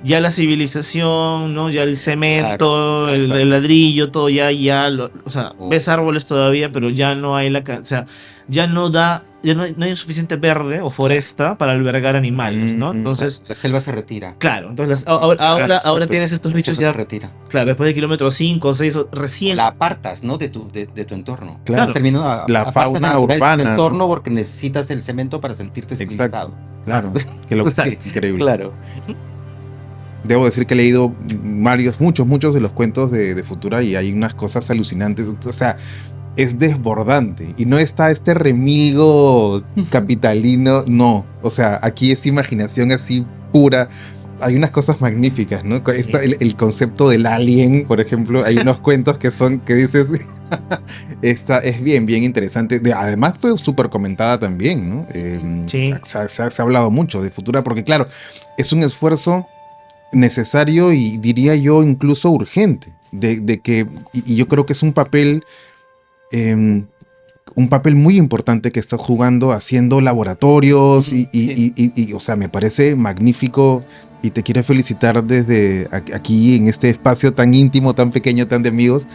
Speaker 2: ya la civilización, ¿no? Ya el cemento,
Speaker 3: Claro,
Speaker 2: el
Speaker 3: claro.
Speaker 2: ladrillo, todo o sea,
Speaker 3: Oh.
Speaker 2: ves árboles todavía, pero ya no hay o sea, ya no hay suficiente verde o foresta para albergar animales, ¿no?
Speaker 1: Mm,
Speaker 2: Entonces,
Speaker 3: La selva se retira.
Speaker 2: claro, entonces ahora
Speaker 1: Exacto.
Speaker 2: tienes estos
Speaker 3: La
Speaker 2: bichos
Speaker 3: selva
Speaker 2: ya,
Speaker 3: se retira.
Speaker 2: claro, después de kilómetro 5 o 6, recién.
Speaker 3: La apartas, ¿no? De tu entorno.
Speaker 1: Claro.
Speaker 3: La
Speaker 1: fauna urbana.
Speaker 3: De tu entorno porque necesitas el cemento para sentirte
Speaker 1: Exacto.
Speaker 3: civilizado.
Speaker 1: Claro. Que lo
Speaker 2: Exacto.
Speaker 1: increíble.
Speaker 3: Claro.
Speaker 1: Debo decir que he leído muchos de los cuentos de Futura y hay unas cosas alucinantes. O sea, es desbordante. Y no está este remilgo capitalino, no. O sea, aquí es imaginación así pura. Hay unas cosas magníficas, ¿no? El concepto del alien, por ejemplo, hay unos cuentos que dices, Esta es bien, bien interesante. Además fue súper comentada también, ¿no?
Speaker 2: Sí.
Speaker 1: Se ha hablado mucho de Futura, porque claro, es un esfuerzo necesario y diría yo incluso urgente, de que, y yo creo que es eh, un papel muy importante que está jugando haciendo laboratorios y, o sea, me parece magnífico y te quiero felicitar desde aquí en este espacio tan íntimo, tan pequeño, tan de amigos,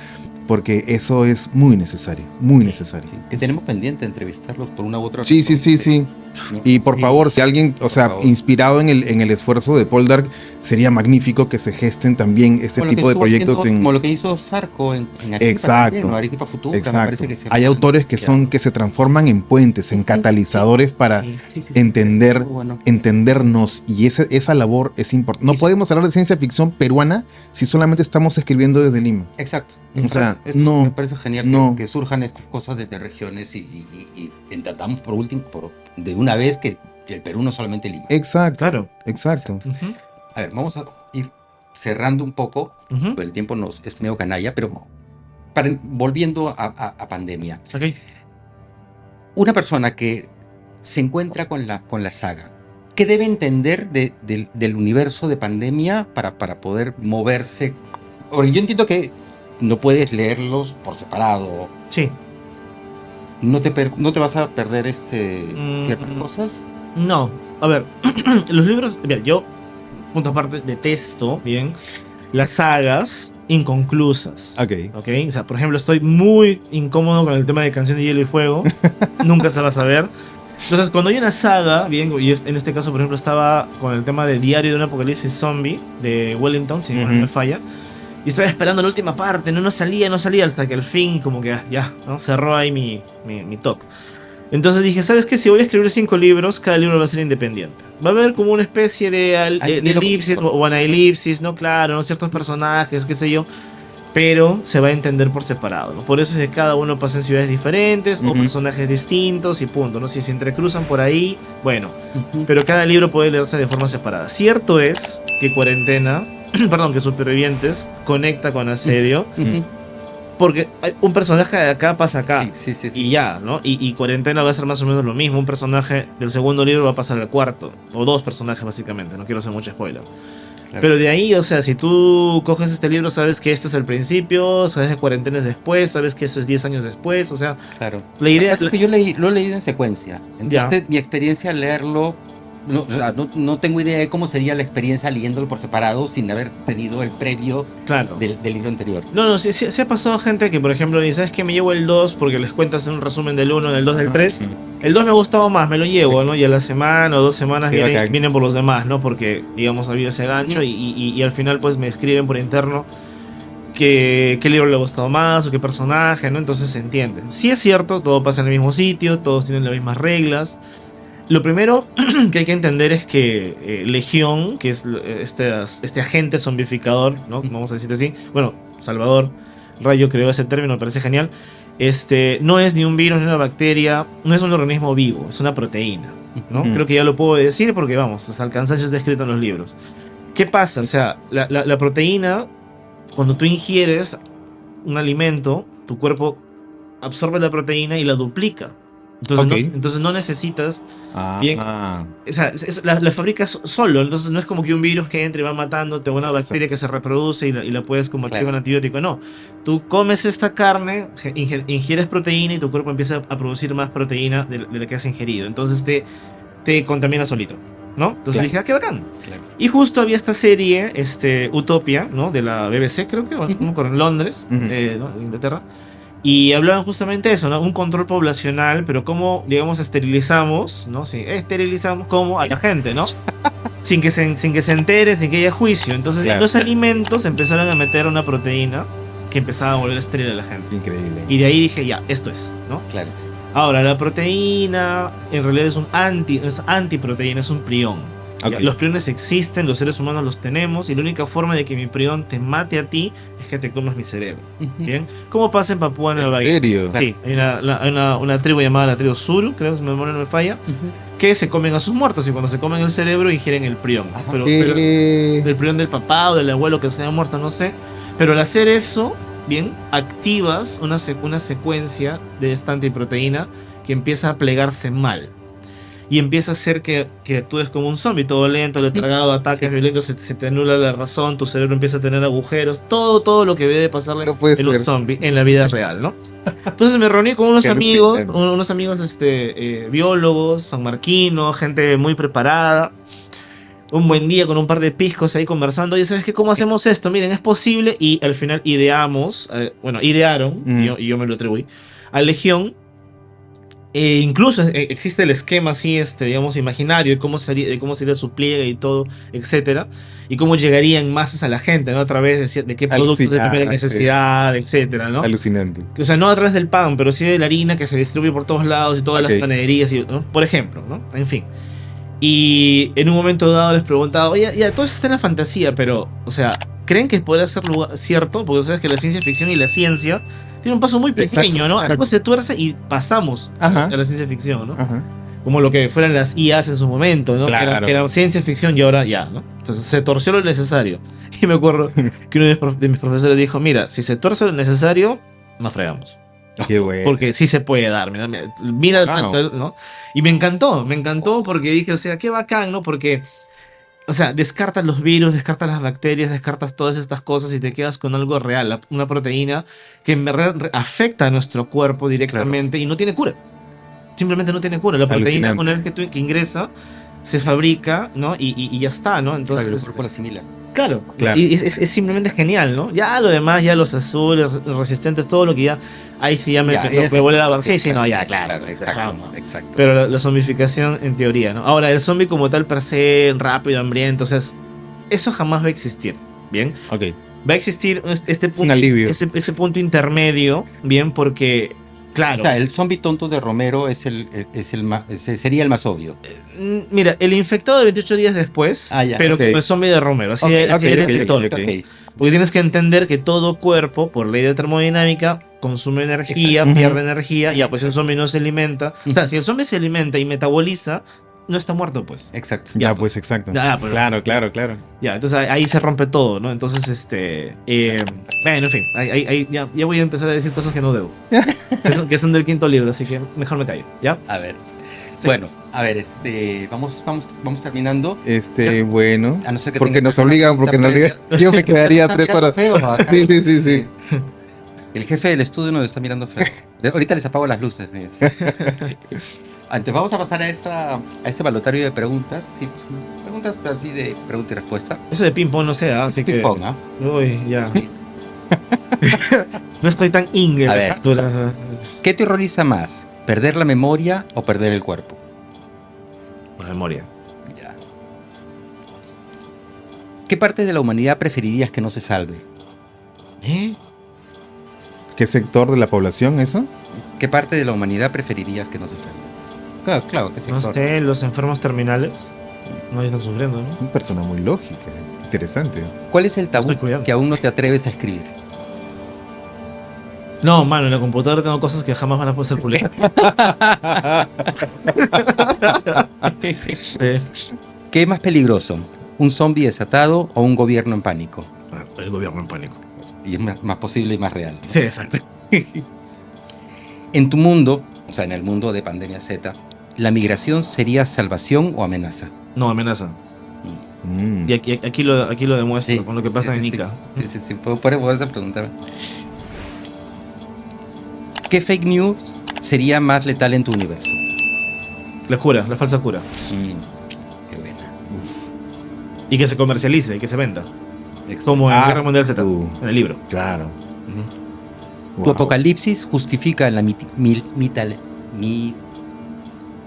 Speaker 1: porque eso es muy necesario, muy necesario.
Speaker 3: Sí, que tenemos pendiente entrevistarlos por una u otra
Speaker 1: Sí,
Speaker 3: razón.
Speaker 1: sí.
Speaker 3: ¿No?
Speaker 1: Y por
Speaker 3: Sí,
Speaker 1: favor, si alguien, o sea,
Speaker 3: favor.
Speaker 1: inspirado en el esfuerzo de Poldark, sería magnífico que se gesten también ese
Speaker 3: Como lo que
Speaker 1: tipo de
Speaker 3: estuvo
Speaker 1: proyectos
Speaker 3: haciendo- Como lo que hizo Zarco en Arequipa.
Speaker 1: Exacto.
Speaker 3: También, ¿no? Arequipa Futura, me
Speaker 1: Exacto.
Speaker 3: parece que se
Speaker 1: Hay autores que se transforman en puentes, en catalizadores para
Speaker 3: Sí,
Speaker 1: entender,
Speaker 3: muy bueno.
Speaker 1: entendernos, y esa labor es importante. No
Speaker 3: Y-
Speaker 1: podemos hablar de ciencia ficción peruana si solamente estamos escribiendo desde Lima.
Speaker 3: Exacto.
Speaker 1: O sea,
Speaker 3: Eso
Speaker 1: no,
Speaker 3: me parece genial
Speaker 1: no.
Speaker 3: que surjan estas cosas desde regiones y tratamos por último, de una vez que el Perú no solamente Lima.
Speaker 1: Exacto,
Speaker 2: Claro.
Speaker 1: exacto.
Speaker 2: Ujú,
Speaker 3: A ver, vamos a ir cerrando un poco,
Speaker 2: ujú.
Speaker 3: pues el tiempo nos es medio canalla, pero volviendo a pandemia.
Speaker 2: Ok.
Speaker 3: Una persona que se encuentra con la saga, ¿qué debe entender del universo de pandemia para poder moverse? Porque yo entiendo que no puedes leerlos por separado,
Speaker 2: Sí.
Speaker 3: no te vas a perder
Speaker 2: Mm.
Speaker 3: ciertas cosas.
Speaker 2: No. A ver, los libros. Mira, yo, punto aparte, detesto, bien, las sagas inconclusas.
Speaker 1: Ok.
Speaker 2: ¿Ok? O sea, por ejemplo, estoy muy incómodo con el tema de Canción de Hielo y Fuego. Nunca se va a saber. Entonces, cuando hay una saga, bien, y en este caso, por ejemplo, estaba con el tema de Diario de un Apocalipsis Zombie de Wellington, si no me falla. Y estaba esperando la última parte, no salía, hasta que al fin, como que ya, ¿no? Cerró ahí mi top. Entonces dije, ¿sabes qué? Si voy a escribir 5 libros, cada libro va a ser independiente. Va a haber como una especie de elipsis o anaelipsis, ¿no? Claro, ¿no? Ciertos personajes, qué sé yo. Pero se va a entender por separado, ¿no? Por eso es que cada uno pasa en ciudades diferentes o personajes distintos y punto, ¿no? Si se entrecruzan por ahí, bueno. Pero cada libro puede leerse de forma separada. Cierto es que Cuarentena, perdón, que Supervivientes conecta con Asedio. Porque un personaje de acá pasa acá.
Speaker 3: Sí.
Speaker 2: Y ya, ¿no? Y Cuarentena va a ser más o menos lo mismo. Un personaje del segundo libro va a pasar al cuarto. O 2 personajes, básicamente. No quiero hacer mucho spoiler.
Speaker 3: Claro.
Speaker 2: Pero de ahí, o sea, si tú coges este libro, sabes que esto es el principio, sabes que Cuarentena es después, sabes que eso es 10 años después. O sea,
Speaker 3: Claro.
Speaker 2: la idea
Speaker 3: es que yo lo he leído en secuencia. Entonces,
Speaker 2: Ya.
Speaker 3: mi experiencia al leerlo, no tengo idea de cómo sería la experiencia leyéndolo por separado sin haber tenido el previo
Speaker 2: Claro.
Speaker 3: del libro anterior.
Speaker 2: No, sí ha pasado gente que, por ejemplo, dice, ¿sabes qué? Me llevo el 2 porque les cuentas en un resumen del 1, del 2, del 3. El 2 me ha gustado más, me lo llevo, ¿no? Y a la semana o 2 semanas
Speaker 1: Sí, bacán.
Speaker 2: vienen por los demás, ¿no? Porque, digamos, ha habido ese gancho y al final, pues, me escriben por interno qué libro le ha gustado más o qué personaje, ¿no? Entonces se entiende. Sí es cierto, todo pasa en el mismo sitio, todos tienen las mismas reglas. Lo primero que hay que entender es que Legión, que es este agente zombificador, ¿no? Vamos a decir así. Bueno, Salvador Rayo creó ese término, me parece genial. No es ni un virus ni una bacteria, no es un organismo vivo, es una proteína, ¿no? Creo que ya lo puedo decir porque, vamos, hasta el cansancio está escrito en los libros. ¿Qué pasa? O sea, la proteína, cuando tú ingieres un alimento, tu cuerpo absorbe la proteína y la duplica. Entonces,
Speaker 1: Ok.
Speaker 2: entonces no necesitas. Bien.
Speaker 1: Ah,
Speaker 2: O sea, la fabricas solo, entonces no es como que un virus que entre y va matándote o una bacteria que se reproduce y la puedes convertir en un antibiótico. No, tú comes esta carne, ingieres proteína y tu cuerpo empieza a producir más proteína de la que has ingerido. Entonces te contamina solito, ¿no? Entonces dije, qué bacán.
Speaker 3: Claro.
Speaker 2: Y justo había esta serie, Utopia, ¿no? De la BBC, creo que, no me acuerdo, en Londres, ¿no? En Inglaterra. Y hablaban justamente de eso, ¿no? Un control poblacional, pero cómo, digamos, esterilizamos, ¿no? Sí, esterilizamos como a la gente, ¿no? sin que se entere, sin que haya juicio. Entonces,
Speaker 1: Claro.
Speaker 2: los alimentos empezaron a meter una proteína que empezaba a volver estéril a la gente.
Speaker 1: increíble.
Speaker 2: Y de ahí dije, ya, esto es, ¿no?
Speaker 3: Claro.
Speaker 2: Ahora, la proteína en realidad es antiproteína, es un prión.
Speaker 1: Ok.
Speaker 2: Los priones existen, los seres humanos los tenemos, y la única forma de que mi prión te mate a ti es que te comas mi cerebro. ¿Bien? ¿Cómo pasa en Papúa Nueva
Speaker 1: ¿En
Speaker 2: Guinea?
Speaker 1: serio?
Speaker 2: Sí, hay una tribu llamada la tribu Zulu, creo que si mi memoria no me falla, que se comen a sus muertos y cuando se comen el cerebro ingieren el prión. Pero del prión del papá o del abuelo que se haya muerto, no sé. Pero al hacer eso, bien, activas una secuencia de esta antiproteína que empieza a plegarse mal. Y empieza a hacer que actúes como un zombie, todo lento, letargado, ataques violentos, se te anula la razón, tu cerebro empieza a tener agujeros, todo lo que debe pasarle
Speaker 1: No puede
Speaker 2: en un
Speaker 1: ser.
Speaker 2: zombie en la vida real, ¿no? Entonces me reuní con unos
Speaker 1: Qué
Speaker 2: amigos,
Speaker 1: alucinante.
Speaker 2: biólogos, sanmarquinos, gente muy preparada. Un buen día con un par de piscos ahí conversando. Oye, ¿sabes qué? ¿Cómo hacemos esto? Miren, es posible. Y al final idearon, y yo me lo atribuí, a Legión. Incluso existe el esquema así, digamos, imaginario de cómo sería su pliegue y todo, etcétera, y cómo llegarían masas a la gente, ¿no? A través de qué productos de primera necesidad, etcétera, ¿no?
Speaker 1: Alucinante.
Speaker 2: O sea, no a través del pan, pero sí de la harina que se distribuye por todos lados y todas
Speaker 1: Ok.
Speaker 2: las panaderías, ¿no? Por ejemplo, ¿no? En fin. Y en un momento dado les preguntaba, oye, ya, todo eso está en la fantasía, pero, o sea, ¿creen que podría ser cierto? Porque sabes que la ciencia ficción y la ciencia tiene un paso muy pequeño,
Speaker 1: Exacto,
Speaker 2: ¿no?
Speaker 1: exacto.
Speaker 2: Algo se tuerce y pasamos
Speaker 1: Ajá.
Speaker 2: a la ciencia ficción, ¿no?
Speaker 1: Ajá.
Speaker 2: Como lo que fueran las IAs en su momento, ¿no?
Speaker 1: Claro.
Speaker 2: Que era ciencia ficción y ahora ya, ¿no? Entonces se torció lo necesario. Y me acuerdo que uno de mis profesores dijo, mira, si se tuerce lo necesario, nos fregamos.
Speaker 1: Qué bueno.
Speaker 2: Porque sí se puede dar, mira
Speaker 1: Wow.
Speaker 2: tanto, ¿no? Y me encantó porque dije, o sea, qué bacán, ¿no? Porque, o sea, descartas los virus, descartas las bacterias, descartas todas estas cosas y te quedas con algo real, una proteína que en verdad afecta a nuestro cuerpo directamente y no tiene cura. Simplemente no tiene cura. La proteína,
Speaker 1: Alucinante.
Speaker 2: una vez que ingresa, se fabrica, ¿no? Y ya está, ¿no? Entonces,
Speaker 3: Claro, el cuerpo lo asimila.
Speaker 2: Claro,
Speaker 1: Claro.
Speaker 2: y es simplemente genial, ¿no? Ya lo demás, ya los azules, resistentes, todo lo que ya. Ahí sí ya me vuelve la. Sí, no, ya, claro.
Speaker 3: Exacto, exacto.
Speaker 2: Pero la zombificación en teoría, ¿no? Ahora, el zombie como tal per se, rápido, hambriento, o sea, eso jamás va a existir, ¿bien?
Speaker 1: Ok.
Speaker 2: Va a existir este
Speaker 1: un
Speaker 2: punto,
Speaker 1: alivio.
Speaker 2: ese punto intermedio, ¿bien? Porque, claro.
Speaker 3: O sea, el zombie tonto de Romero sería el más obvio.
Speaker 2: Mira, el infectado de 28 días después,
Speaker 3: Ya,
Speaker 2: pero
Speaker 1: ok.
Speaker 2: como el zombie de Romero, así
Speaker 3: Ok,
Speaker 2: así
Speaker 1: ok,
Speaker 2: de
Speaker 1: ok,
Speaker 2: tonto.
Speaker 1: ok.
Speaker 2: Porque tienes que entender que todo cuerpo, por ley de termodinámica, consume energía,
Speaker 1: Exacto.
Speaker 2: pierde energía, ya pues el zombie no se alimenta. O sea, si el zombie se alimenta y metaboliza, no está muerto, pues.
Speaker 3: Exacto.
Speaker 1: Ya, pues exacto.
Speaker 2: Ya, pero-
Speaker 1: Claro.
Speaker 2: Ya, entonces ahí se rompe todo, ¿no? Entonces, bueno, en fin, ya voy a empezar a decir cosas que no debo. que son del quinto libro, así que mejor me callo, ¿ya?
Speaker 3: A ver.
Speaker 2: Sí.
Speaker 3: Bueno, a ver, vamos terminando.
Speaker 1: Bueno.
Speaker 3: A no ser que
Speaker 1: Porque
Speaker 3: tengas
Speaker 1: nos obligan, porque en realidad yo me quedaría
Speaker 3: Está
Speaker 1: 3
Speaker 3: mirando
Speaker 1: horas.
Speaker 3: feo, acá.
Speaker 1: Sí.
Speaker 3: El jefe del estudio nos está mirando feo. Ahorita les apago las luces. me dice. Antes vamos a pasar a este balotario de preguntas. Sí, pues, preguntas así de pregunta y respuesta.
Speaker 2: Eso de ping-pong no sé, así que...
Speaker 3: Ping-pong, ¿ah?
Speaker 2: Uy, ya. No estoy tan inge.
Speaker 3: A ver. ¿Qué te horroriza más? ¿Perder la memoria o perder el cuerpo?
Speaker 2: La memoria.
Speaker 3: Ya. ¿Qué parte de la humanidad preferirías que no se salve?
Speaker 2: ¿Eh?
Speaker 1: ¿Qué sector de la población eso?
Speaker 3: ¿Qué parte de la humanidad preferirías que no se salve? Claro, que
Speaker 2: No
Speaker 3: sector.
Speaker 2: sé, los enfermos terminales. No están sufriendo, ¿no?
Speaker 1: Una persona muy lógica. Interesante.
Speaker 3: ¿Cuál es el tabú
Speaker 2: Estoy cuidando.
Speaker 3: que aún no te atreves a escribir?
Speaker 2: No, mano, en la computadora tengo cosas que jamás van a poder ser publicadas.
Speaker 3: ¿Qué es más peligroso? ¿Un zombie desatado o un gobierno en pánico?
Speaker 2: El gobierno en pánico.
Speaker 3: Y es más posible y más real, ¿no?
Speaker 2: Sí, exacto.
Speaker 3: En tu mundo, o sea, en el mundo de Pandemia Z, ¿la migración sería salvación o amenaza?
Speaker 2: No, amenaza.
Speaker 1: Mm.
Speaker 2: Y aquí lo demuestro
Speaker 3: Sí.
Speaker 2: con lo que pasa en Ica.
Speaker 3: Sí. Por eso preguntar. ¿Qué fake news sería más letal en tu universo?
Speaker 2: La falsa cura.
Speaker 3: Qué buena.
Speaker 2: Y que se comercialice y que se venda.
Speaker 3: Exacto.
Speaker 2: Como en
Speaker 1: Ah,
Speaker 2: Guerra Mundial Z,
Speaker 1: tú.
Speaker 2: en el libro.
Speaker 1: Claro.
Speaker 3: ¿Tu
Speaker 1: Wow.
Speaker 3: apocalipsis justifica la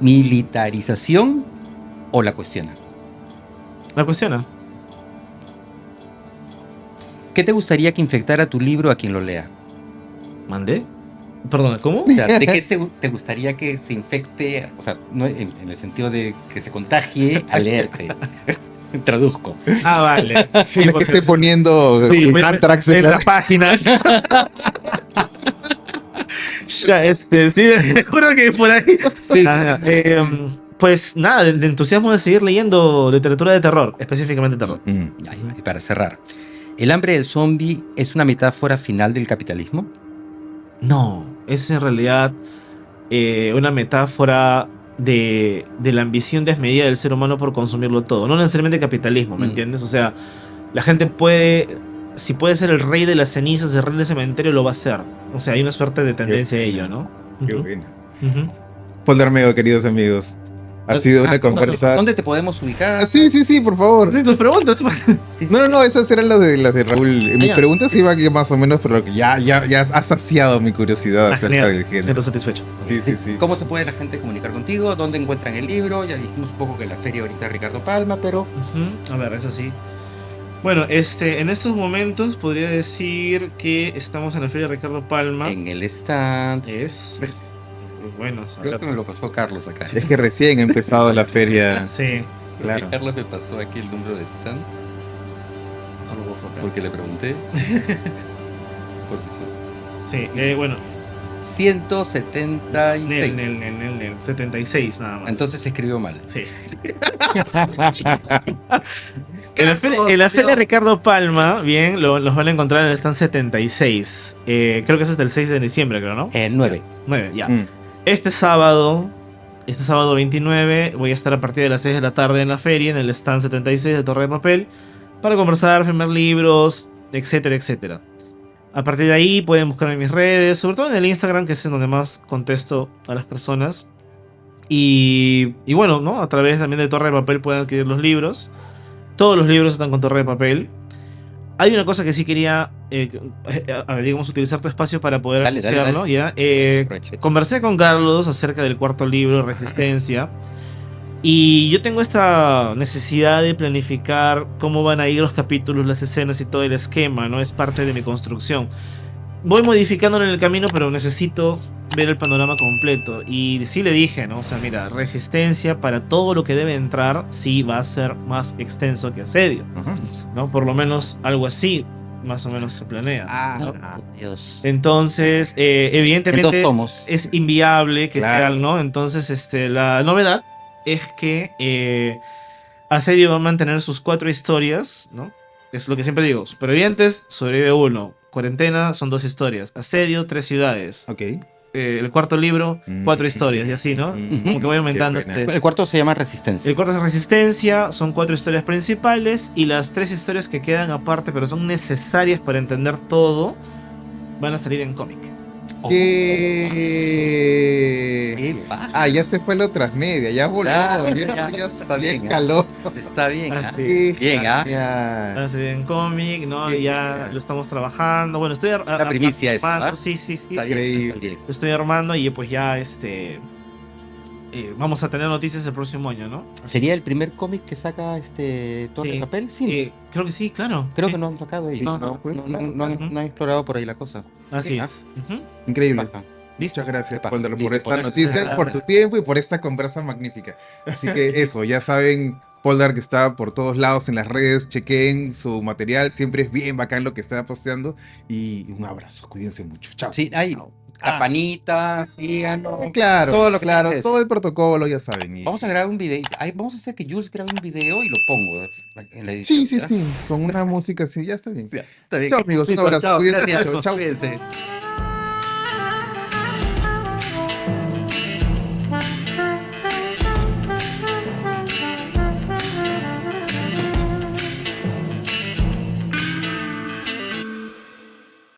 Speaker 3: militarización o la cuestiona?
Speaker 2: La cuestiona.
Speaker 3: ¿Qué te gustaría que infectara tu libro a quien lo lea?
Speaker 2: ¿Mandé? Perdona, ¿cómo?
Speaker 3: O sea, ¿de qué te gustaría que se infecte? O sea, no en el sentido de que se contagie al leerte. Traduzco.
Speaker 2: Ah, vale. Sí,
Speaker 1: No es que
Speaker 2: porque-
Speaker 1: esté poniendo
Speaker 2: Sí,
Speaker 1: Antrax
Speaker 2: en las páginas. Ya, sí, te juro que por ahí.
Speaker 3: Sí.
Speaker 2: Pues nada, de entusiasmo de seguir leyendo literatura de terror, específicamente terror.
Speaker 1: Mm.
Speaker 3: Ya, y para cerrar, ¿El hambre del zombie es una metáfora final del capitalismo?
Speaker 2: No, es en realidad una metáfora de la ambición desmedida del ser humano por consumirlo todo. No necesariamente capitalismo, ¿me entiendes? O sea, la gente puede, si puede ser el rey de las cenizas, el rey del cementerio, lo va a hacer. O sea, hay una suerte de tendencia a ello, ¿no?
Speaker 1: Qué
Speaker 2: Ujú,
Speaker 1: buena.
Speaker 2: ujú.
Speaker 1: Poldarmeo, queridos amigos. Ha sido una conversa.
Speaker 3: ¿Dónde te podemos ubicar?
Speaker 1: Sí, por favor.
Speaker 2: Sí, tus preguntas.
Speaker 3: Sí, sí.
Speaker 1: No, esas eran las de Raúl. Mis
Speaker 2: ya.
Speaker 1: preguntas iban más o menos, pero que ya has saciado mi curiosidad acerca
Speaker 2: Genial,
Speaker 1: del género.
Speaker 2: siento satisfecho.
Speaker 1: Sí.
Speaker 3: ¿Cómo se puede la gente comunicar contigo? ¿Dónde encuentran el libro? Ya dijimos un poco que la feria ahorita es Ricardo Palma, pero
Speaker 2: Ujú, a ver, eso sí. Bueno, en estos momentos podría decir que estamos en la Feria Ricardo Palma.
Speaker 3: en el stand.
Speaker 2: Es. Bueno,
Speaker 3: Creo que me lo pasó Carlos acá.
Speaker 1: Es que recién ha empezado la feria.
Speaker 2: sí.
Speaker 1: Claro.
Speaker 3: Carlos me pasó aquí el número de stand
Speaker 2: No lo puedo enfocar.
Speaker 3: porque le pregunté. Por si
Speaker 2: Sí, bueno,
Speaker 3: 176.
Speaker 2: Nel, 76 nada más.
Speaker 3: Entonces se escribió mal.
Speaker 2: Sí. En la feria Ricardo Palma, bien, los van a encontrar en el stand 76. Creo que ese es del 6 de diciembre, creo, ¿no?
Speaker 3: 9.
Speaker 2: 9, ya.
Speaker 1: Mm.
Speaker 2: Este sábado 29, voy a estar a partir de las 6 de la tarde en la feria, en el stand 76 de Torre de Papel, para conversar, firmar libros, etcétera, etcétera. A partir de ahí pueden buscarme en mis redes, sobre todo en el Instagram, que es en donde más contesto a las personas. Y bueno, ¿no? A través también de Torre de Papel pueden adquirir los libros. Todos los libros están con Torre de Papel. Hay una cosa que sí quería, digamos, utilizar tu espacio para poder
Speaker 3: Dale,
Speaker 2: anunciarlo,
Speaker 3: dale.
Speaker 2: ¿ya?
Speaker 3: Aproveche.
Speaker 2: Conversé con Carlos acerca del cuarto libro, Resistencia. Y yo tengo esta necesidad de planificar cómo van a ir los capítulos, las escenas y todo el esquema, ¿no? Es parte de mi construcción. Voy modificándolo en el camino, pero necesito ver el panorama completo. Y sí le dije, ¿no? O sea, mira, Resistencia para todo lo que debe entrar, sí va a ser más extenso que Asedio, ¿no? Por lo menos algo así, más o menos se planea. ¿no?
Speaker 3: Dios.
Speaker 2: Entonces,
Speaker 3: En
Speaker 2: evidentemente
Speaker 3: dos tomos.
Speaker 2: es inviable que
Speaker 1: Claro.
Speaker 2: esté, ¿no? Entonces, la novedad es que Asedio va a mantener sus 4 historias, ¿no? Es lo que siempre digo, Supervivientes, sobrevive 1, Cuarentena son 2 historias, Asedio 3 ciudades,
Speaker 1: Ok.
Speaker 2: el cuarto libro 4 historias y así, ¿no? Como que voy aumentando
Speaker 1: Qué buena.
Speaker 3: El cuarto se llama Resistencia.
Speaker 2: El cuarto es Resistencia, son 4 historias principales y las 3 historias que quedan aparte, pero son necesarias para entender todo, van a salir en cómic.
Speaker 1: ¿Qué?
Speaker 3: Qué baja.
Speaker 1: Ah, ya se fue lo transmedia, ya voló.
Speaker 3: Claro,
Speaker 1: ya
Speaker 3: ya está bien,
Speaker 1: escaló.
Speaker 3: Está bien.
Speaker 2: Ah,
Speaker 3: ¿ah?
Speaker 2: sí.
Speaker 3: Bien, ¿ah?
Speaker 1: Ya.
Speaker 2: Van a salir en cómic, ¿no?
Speaker 1: Qué
Speaker 2: Ya
Speaker 1: genial.
Speaker 2: lo estamos trabajando. Bueno, estoy
Speaker 3: La primicia es,
Speaker 2: armando,
Speaker 3: ¿ah?
Speaker 2: sí.
Speaker 3: Está bien,
Speaker 1: Increíble.
Speaker 3: está bien.
Speaker 2: Lo estoy armando y pues ya vamos a tener noticias el próximo año, ¿no?
Speaker 3: ¿Sería el primer cómic que saca Torre
Speaker 2: Sí.
Speaker 3: de Papel? Sí.
Speaker 2: Creo que sí, claro.
Speaker 3: Creo
Speaker 2: Sí.
Speaker 3: que no han sacado ellos.
Speaker 1: No,
Speaker 3: No,
Speaker 1: pues,
Speaker 3: no,
Speaker 1: claro,
Speaker 3: no han,
Speaker 2: claro.
Speaker 3: no han explorado por ahí la cosa.
Speaker 2: Así
Speaker 3: Sí,
Speaker 2: es. Ujú.
Speaker 1: Increíble.
Speaker 3: Baja.
Speaker 2: Listo.
Speaker 1: Muchas gracias,
Speaker 3: Epa,
Speaker 1: Polder, por
Speaker 3: listo,
Speaker 1: esta
Speaker 3: Polder.
Speaker 1: noticia, por tu tiempo y por esta conversa magnífica. Así que eso, ya saben, Polder que está por todos lados en las redes, chequen su material, siempre es bien bacán lo que está posteando. Y un abrazo, cuídense mucho. Chao.
Speaker 3: Sí, hay campanitas, síganos.
Speaker 1: Claro,
Speaker 3: Todo lo que
Speaker 1: claro,
Speaker 3: ustedes.
Speaker 1: todo el protocolo, ya saben. Y-
Speaker 3: Vamos a grabar un video. Vamos a hacer que Jules grabe un video y lo pongo en la edición.
Speaker 1: Sí,
Speaker 3: ¿ya?
Speaker 1: con una música así, ya está bien.
Speaker 3: Ya, está bien.
Speaker 1: Chao, amigos, un
Speaker 3: Listo,
Speaker 1: abrazo,
Speaker 3: chao,
Speaker 1: cuídense
Speaker 3: gracias.
Speaker 1: mucho, chao.
Speaker 3: Cuídense.